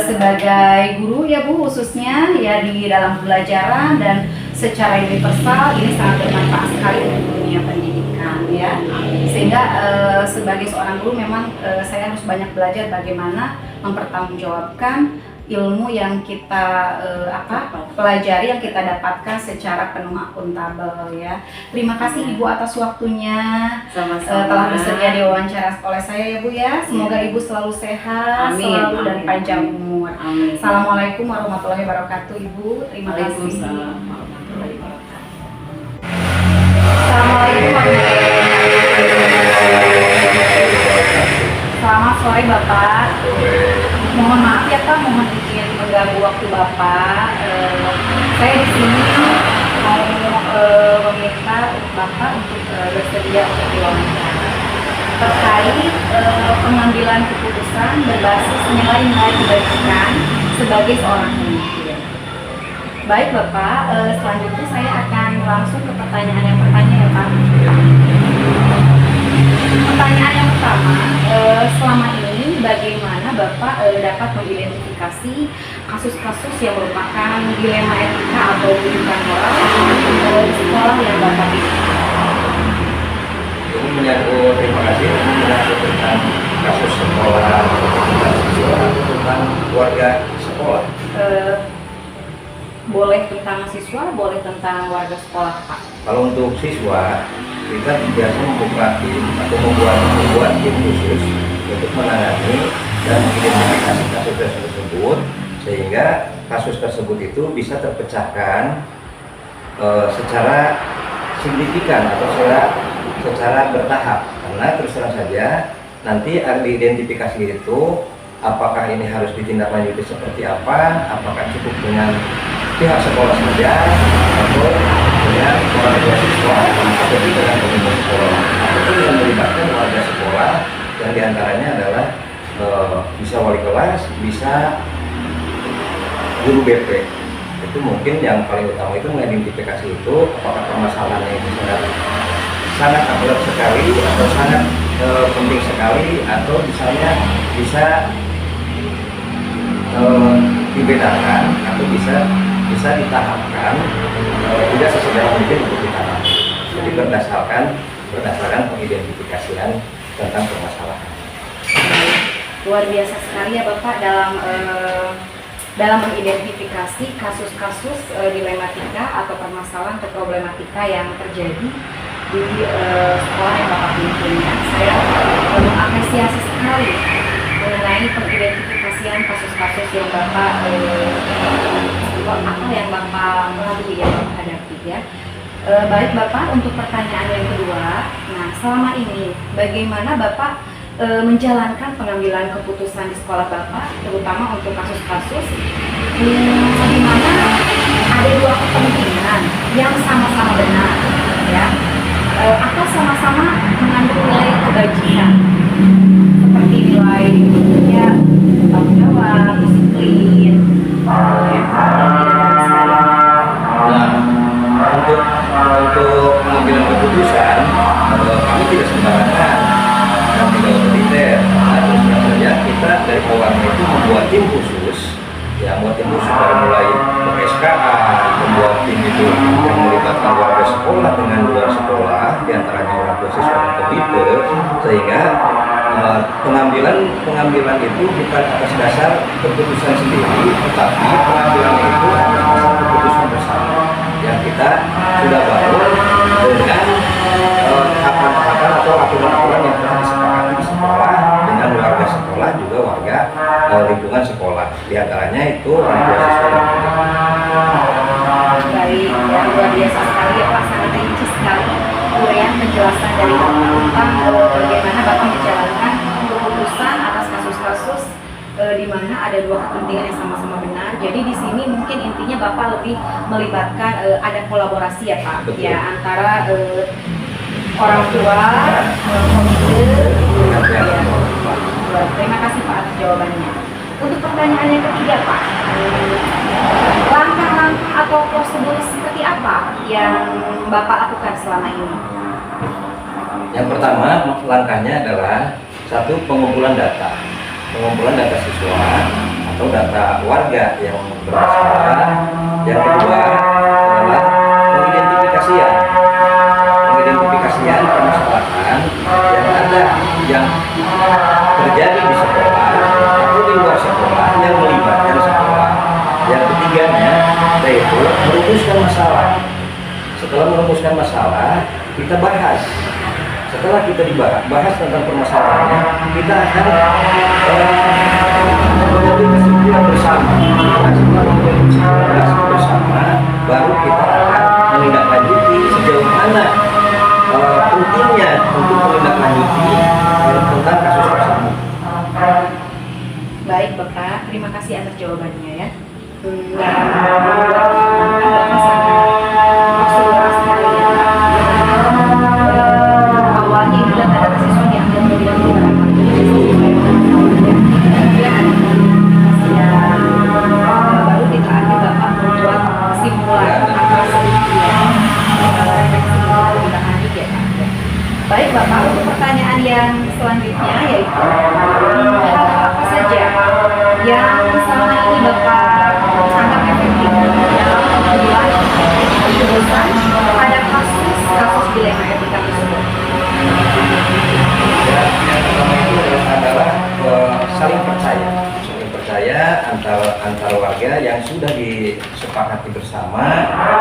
sebagai guru ya Bu, khususnya ya di dalam pembelajaran dan secara universal ini sangat bermanfaat sekali untuk dunia pendidikan ya. Sehingga sebagai seorang guru memang saya harus banyak belajar bagaimana mempertanggungjawabkan ilmu yang kita pelajari, yang kita dapatkan secara penuh akuntabel ya. Terima kasih Ibu atas waktunya. Sama-sama. Telah bersedia diwawancara oleh saya ya Bu ya. Semoga Ibu selalu sehat, selalu dan panjang umur. Amin. Assalamualaikum warahmatullahi wabarakatuh Ibu. Terima kasih. Waalaikumsalam warahmatullahi wabarakatuh. Assalamualaikum warahmatullahi wabarakatuh. Selamat sore Bapak. Mohon maaf ya Pak, mohon izin mengganggu waktu Bapak. Saya di sini mau meminta Bapak untuk bersedia untuk diwawancara terkait pengambilan keputusan berbasis nilai-nilai kebajikan sebagai seorang pemimpin. Baik Bapak, selanjutnya saya akan langsung ke pertanyaan yang pertama ya Pak. Pertanyaan yang pertama, selama ini bagaimana Bapak dapat mengidentifikasi kasus-kasus yang merupakan dilema etika atau rujukan moral di sekolah yang Bapak pilih? Terima kasih. Menyangkut tentang kasus sekolah, tentang siswa, tentang warga sekolah. Boleh tentang siswa, boleh tentang warga sekolah Pak. Kalau untuk siswa, kita biasa membuat tim khusus untuk menangani dan mengidentifikasi kasus tersebut, sehingga kasus tersebut itu bisa terpecahkan secara signifikan atau secara bertahap. Karena terus terang saja nanti identifikasi itu apakah ini harus ditindaklanjuti seperti apa, apakah cukup dengan pihak sekolah saja atau dengan warga siswa atau dengan pemimpin sekolah, itu yang melibatkan warga sekolah yang diantaranya adalah bisa wali kelas, bisa guru BP. Itu mungkin yang paling utama itu mengidentifikasi itu apakah permasalahannya itu sangat akurat sekali atau sangat penting sekali, atau misalnya bisa dibedakan atau bisa ditahapkan tidak sesederhana mungkin untuk ditahap. Jadi berdasarkan pengidentifikasian tentang permasalahan. Luar biasa sekali ya Bapak dalam mengidentifikasi kasus-kasus dilematika atau permasalahan atau problematika yang terjadi di sekolah yang Bapak pimpinnya. Saya mengapresiasi sekali mengenai pengidentifikasian kasus-kasus yang Bapak lalui, yang Bapak hadapi ya. Baik Bapak, untuk pertanyaan yang kedua, nah selama ini bagaimana Bapak menjalankan pengambilan keputusan di sekolah Bapak, terutama untuk kasus-kasus di mana ada dua kepentingan yang sama-sama benar ya, atau sama-sama mengandung nilai kebajikan seperti nilai ya tidak sembarangan dan tidak otoriter. Nah, terus terang saja kita dari awalnya itu membuat tim khusus, ya membuat tim khusus dari mulai PSKA, membuat tim itu yang melibatkan warga sekolah dengan luar sekolah, diantaranya orang tua siswa dan komite, sehingga pengambilan itu bukan atas dasar keputusan sendiri, tetapi pengambilan itu atas dasar keputusan bersama yang kita sudah bangun dengan tahapan-tahapan atau aturan-aturan yang telah disepakati di sekolah dengan warga sekolah, juga warga lingkungan sekolah, diantaranya itu orang tua siswa dan komite. Baik, ya, luar biasa sekali ya Pak, sangat rinci sekali uraian penjelasan dari Bapak tentang bagaimana Bapak menjalankan keputusan atas kasus-kasus di mana ada dua kepentingan yang sama-sama benar. Jadi di sini mungkin intinya Bapak lebih melibatkan ada kolaborasi ya Pak, Betul. ya antara orang tua, komite, ya. Terima kasih Pak atas jawabannya. Untuk pertanyaan yang ketiga Pak, langkah-langkah atau prosedur seperti apa yang Bapak lakukan selama ini? Yang pertama, langkahnya adalah satu, pengumpulan data siswa atau data warga yang bermasalah. Yang kedua adalah pengidentifikasian permasalahan yang ada yang terjadi di sekolah atau di luar sekolah yang melibatkan sekolah. Yang ketiganya yaitu merumuskan masalah. Setelah merumuskan masalah, kita bahas. Setelah kita bahas tentang permasalahannya, kita akan mengambil kesimpulan bersama. Nah, setelah mengambil kesimpulan bersama, baru kita akan menindaklanjuti sejauh mana pentingnya untuk menindaklanjuti tentang kasus tersebut. Baik Bapak, terima kasih atas jawabannya ya. Bapak sangat maksimal sekali ya Pak. Awalnya itu data siswa diambil dari baru ditaati Bapak membuat kesimpulan atas Baik Bapak, untuk pertanyaan yang selanjutnya yaitu hal apa saja yang selama ini Bapak anggap efektif dalam pengumpulan keputusan pada kasus dilema etika tersebut? Yang pertama itu adalah saling percaya antar warga yang sudah disepakati bersama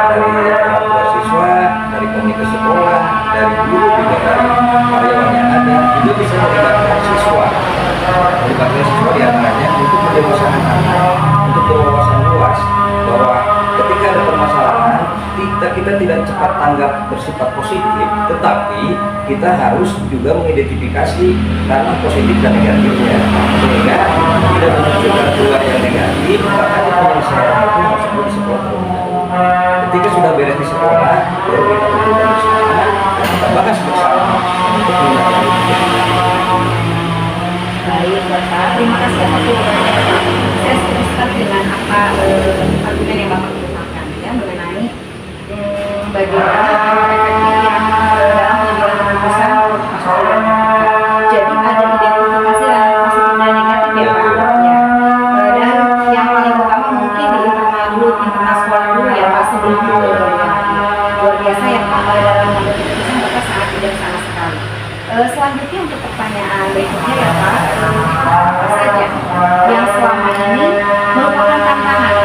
dari orang tua siswa, dari komite sekolah, dari guru, juga dari karyawan yang ada, juga bisa melibatkan siswa diantaranya untuk pendewasaan anak, untuk berwawasan luas bahwa ketika ada permasalahan kita tidak cepat tanggap bersifat positif, tetapi kita harus juga mengidentifikasi karena positif dan negatifnya, sehingga tidak memunculkan dua yang negatif, makanya penyelesaian itu harus di sekolah terlebih dahulu. Ketika sudah beres di sekolah, baru kita kumpulkan bersama dan kita bahas bersama untuk menindaklanjuti. Baik Bapak, terima kasih atas jawabannya. Saya setuju sekali dengan apa argumen yang Bapak kemukakan ya mengenai bagaimana efektif yang dalam pengambilan keputusan kasus. Jadi ada identifikasi dan positif dan negatif ya Pak. Ya. Dan yang paling utama mungkin di internal sekolah dulu ya Pak, sebelum itu luar biasa ya Pak, dalam mengambil keputusan Bapak sangat bijaksana sekali. Selanjutnya untuk pertanyaan berikutnya ya Pak, apa saja yang selama ini merupakan tantangan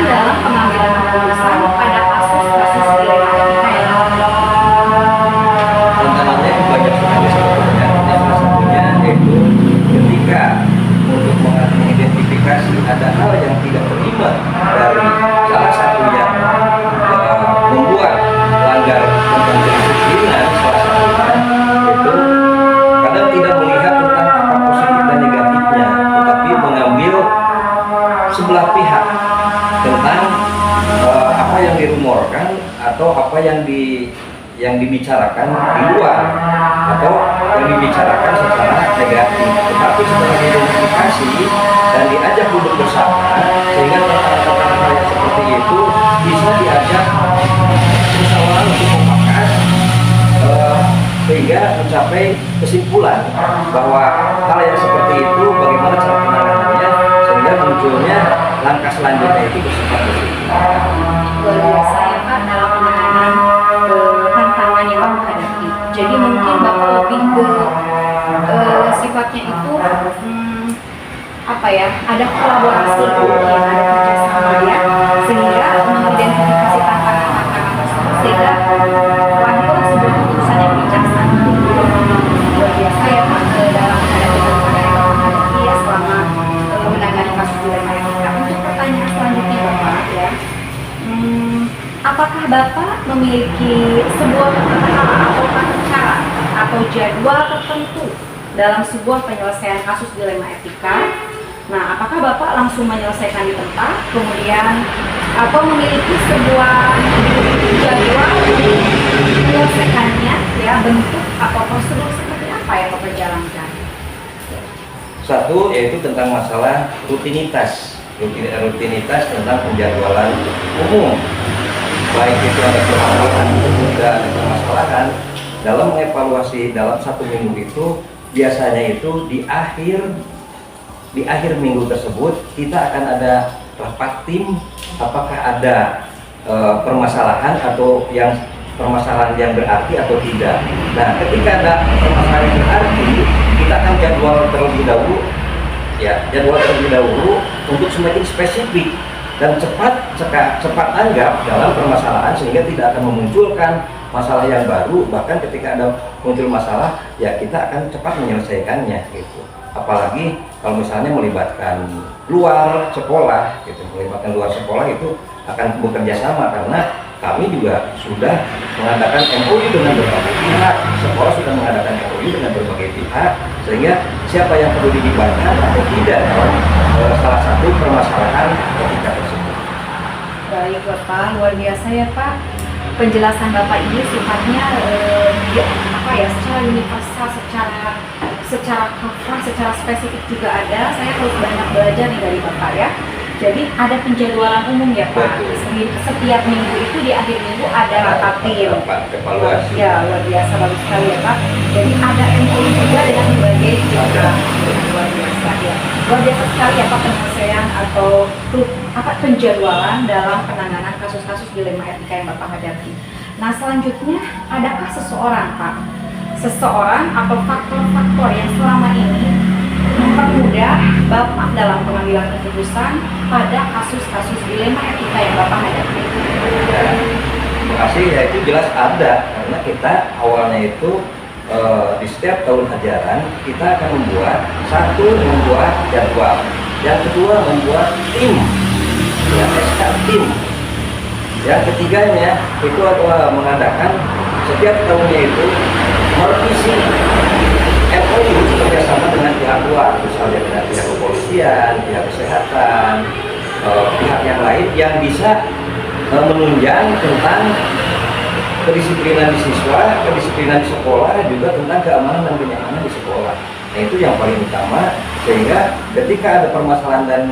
dalam pengambilan keputusan pada kasus-kasus dilema etika ya Pak? Tantangannya banyak sekali sebetulnya. Salah satunya yaitu ketika untuk mengidentifikasi ada hal yang tidak terlibat dari salah satu yang membuat melanggar tentang kedisiplinan, salah satunya itu kadang tidak melihat tentang apa positif dan negatifnya, tetapi mengambil sebelah pihak tentang apa yang dirumorkan atau apa yang dibicarakan di luar atau yang dibicarakan secara negatif. Tetapi setelah diidentifikasi dan diajak duduk bersama, sehingga tantangan-tantangan hal yang seperti itu bisa diajak musyawarah untuk memakas sehingga mencapai kesimpulan bahwa hal yang seperti itu bagaimana cara penanganannya sehingga munculnya langkah selanjutnya itu bersifat positif. Luar biasa ya Pak dalam penanganan tantangan yang Bapak hadapi. Jadi mungkin Bapak lebih ke sifatnya itu apa ya, ada kolaborasi, kemudian ada kerjasama ya, sehingga mengidentifikasi tantangan-tantangan tersebut sehingga lahirlah sebuah keputusan yang bijaksana. Luar biasa ya Pak dalam menghadapi tantangan yang Bapak hadapi ya selama menangani kasus dilema etika. Untuk pertanyaan selanjutnya Bapak ya, apakah Bapak memiliki sebuah pengetahuan atau cara atau jadwal tertentu dalam sebuah penyelesaian kasus dilema etika? Nah, apakah Bapak langsung menyelesaikan di tempat, kemudian atau memiliki sebuah jadwal menyelesaikannya, ya bentuk atau prosedur seperti apa yang Bapak jalankan? Satu yaitu tentang masalah rutinitas tentang penjadwalan umum, baik itu ada permasalahan atau tidak ada permasalahan. Dalam mengevaluasi dalam 1 minggu itu biasanya itu di akhir minggu tersebut kita akan ada rapat tim, apakah ada permasalahan atau permasalahan yang berarti atau tidak. Nah, ketika ada permasalahan yang berarti, kita akan jadwal terlebih dahulu untuk semakin spesifik dan cepat tanggap dalam permasalahan sehingga tidak akan memunculkan masalah yang baru. Bahkan ketika ada muncul masalah, ya kita akan cepat menyelesaikannya gitu. Apalagi kalau misalnya melibatkan luar sekolah gitu, itu akan bekerja sama karena kami juga sudah mengadakan MOU dengan berbagai pihak, sekolah sudah mengadakan MOU dengan berbagai pihak, sehingga siapa yang perlu dilibatkan atau tidak dalam salah satu permasalahan etika tersebut. Baik Bapak, luar biasa ya Pak. Penjelasan Bapak ini sifatnya secara universal, secara kafah, secara spesifik juga ada. Saya harus banyak belajar nih dari Bapak ya. Jadi ada penjadwalan umum ya Pak. Setiap minggu itu di akhir minggu ada rapat tim. Evaluasi. Ya, luar biasa, bagus sekali ya Pak. Jadi ada MOU juga dengan berbagai pihak. Luar biasa ya. Luar biasa sekali ya Pak penyelesaian atau penjadwalan dalam penanganan kasus-kasus dilema etika yang Bapak hadapi. Nah selanjutnya, adakah seseorang atau faktor-faktor yang selama ini mempermudah Bapak dalam pengambilan keputusan pada kasus-kasus dilema etika yang Bapak hadapi? Terima kasih, ya itu jelas ada, karena kita awalnya itu di setiap tahun ajaran kita akan membuat jadwal, yang kedua membuat tim, SK tim, yang ketiganya itu adalah mengadakan setiap tahunnya itu merevisi MOU kerjasama dengan pihak luar, misalnya dengan pihak kepolisian, pihak kesehatan, pihak yang lain yang bisa menunjang tentang kedisiplinan di siswa, kedisiplinan di sekolah, juga tentang keamanan dan kenyamanan di sekolah. Nah itu yang paling utama, sehingga ketika ada permasalahan dan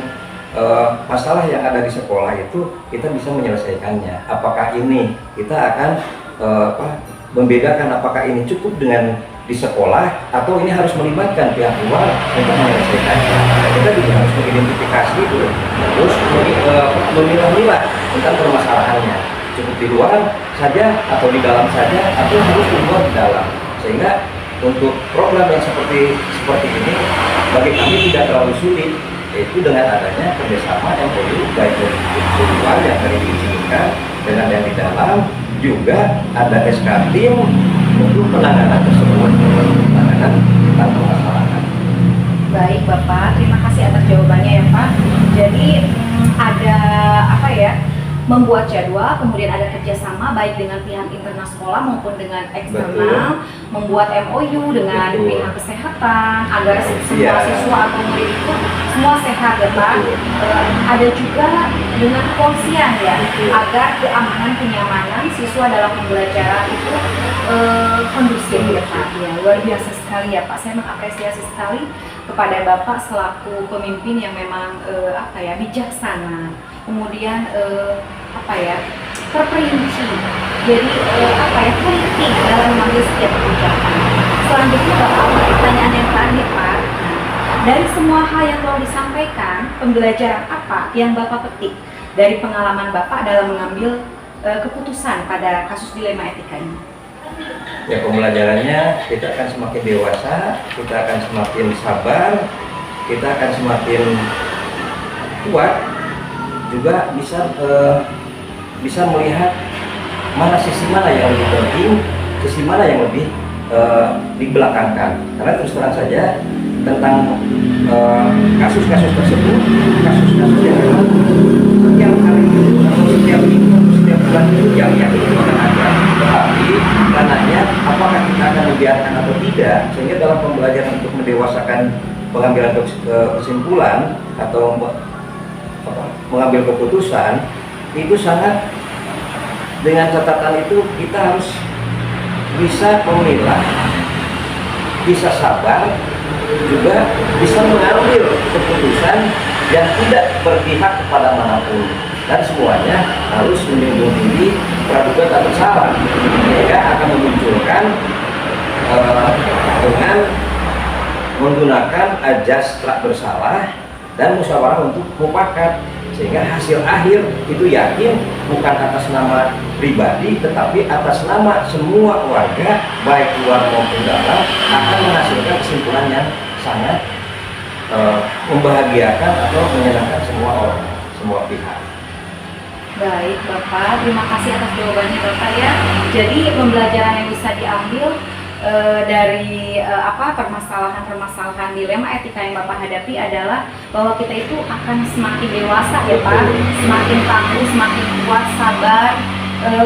masalah yang ada di sekolah itu kita bisa menyelesaikannya. Apakah ini kita akan membedakan apakah ini cukup dengan di sekolah atau ini harus melibatkan pihak luar untuk menyelesaikannya. Kita juga harus mengidentifikasi dulu, terus memilah-milah tentang permasalahannya. Cukup di luar saja atau di dalam saja atau harus di luar di dalam. Sehingga untuk program yang seperti ini bagi kami tidak terlalu sulit, yaitu dengan adanya kerjasama yang baik dari luar yang tadi diizinkan dengan yang di dalam, juga ada SK tim untuk penanganan tersebut, penanganan tentang permasalahan. Baik Bapak, terima kasih atas jawabannya ya Pak. Jadi ada membuat jadwal, kemudian ada kerjasama baik dengan pihak internal sekolah maupun dengan eksternal. Betul. Membuat MOU dengan pihak kesehatan agar semua siswa atau murid itu semua sehat ya Pak. Ada juga dengan kepolisian ya, agar keamanan kenyamanan siswa dalam pembelajaran itu kondusif ya Pak. Ya, luar biasa sekali ya Pak. Saya mengapresiasi sekali kepada Bapak selaku pemimpin yang memang bijaksana. Kemudian apa ya, terperinci. Jadi apa ya, penting dalam mengambil setiap kebijakan. Selanjutnya Bapak, pertanyaan yang terakhir Pak. Dari semua hal yang telah disampaikan, pembelajaran apa yang Bapak petik dari pengalaman Bapak dalam mengambil keputusan pada kasus dilema etika ini? Ya, pembelajarannya kita akan semakin dewasa, kita akan semakin sabar, kita akan semakin kuat, juga bisa melihat sisi mana yang lebih penting, sisi mana yang lebih dibelakangkan. Karena terus terang saja tentang kasus-kasus tersebut, kasus-kasus yang memang setiap hari itu atau setiap minggu, setiap bulan itu yang itu akan ada. Tetapi karenanya apakah kita akan membiarkan atau tidak, sehingga dalam pembelajaran untuk mendewasakan pengambilan kesimpulan atau mengambil keputusan itu sangat, dengan catatan itu kita harus bisa memilah, bisa sabar, juga bisa mengambil keputusan yang tidak berpihak kepada manapun, dan semuanya harus melindungi praduga tak bersalah, sehingga akan memunculkan dengan menggunakan ajas tak bersalah dan musyawarah untuk mufakat, sehingga hasil akhir itu yakin bukan atas nama pribadi tetapi atas nama semua warga baik luar maupun dalam, akan menghasilkan kesimpulan yang sangat membahagiakan atau menyenangkan semua orang, semua pihak. Baik Bapak, terima kasih atas jawabannya Bapak ya. Jadi pembelajaran yang bisa diambil dari permasalahan-permasalahan dilema etika yang Bapak hadapi adalah bahwa kita itu akan semakin dewasa ya Pak, semakin tangguh, semakin kuat, sabar,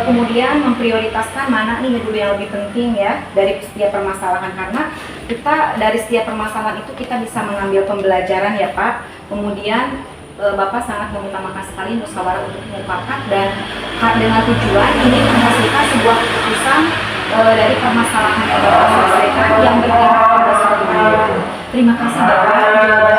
kemudian memprioritaskan mana nih dulu yang lebih penting ya dari setiap permasalahan, karena kita dari setiap permasalahan itu kita bisa mengambil pembelajaran ya Pak. Kemudian Bapak sangat mengutamakan sekali musyawarah untuk mufakat dan dengan tujuan ini menghasilkan sebuah keputusan dari permasalahan yang Bapak selesaikan yang berpihak pada suatu. Terima kasih Bapak.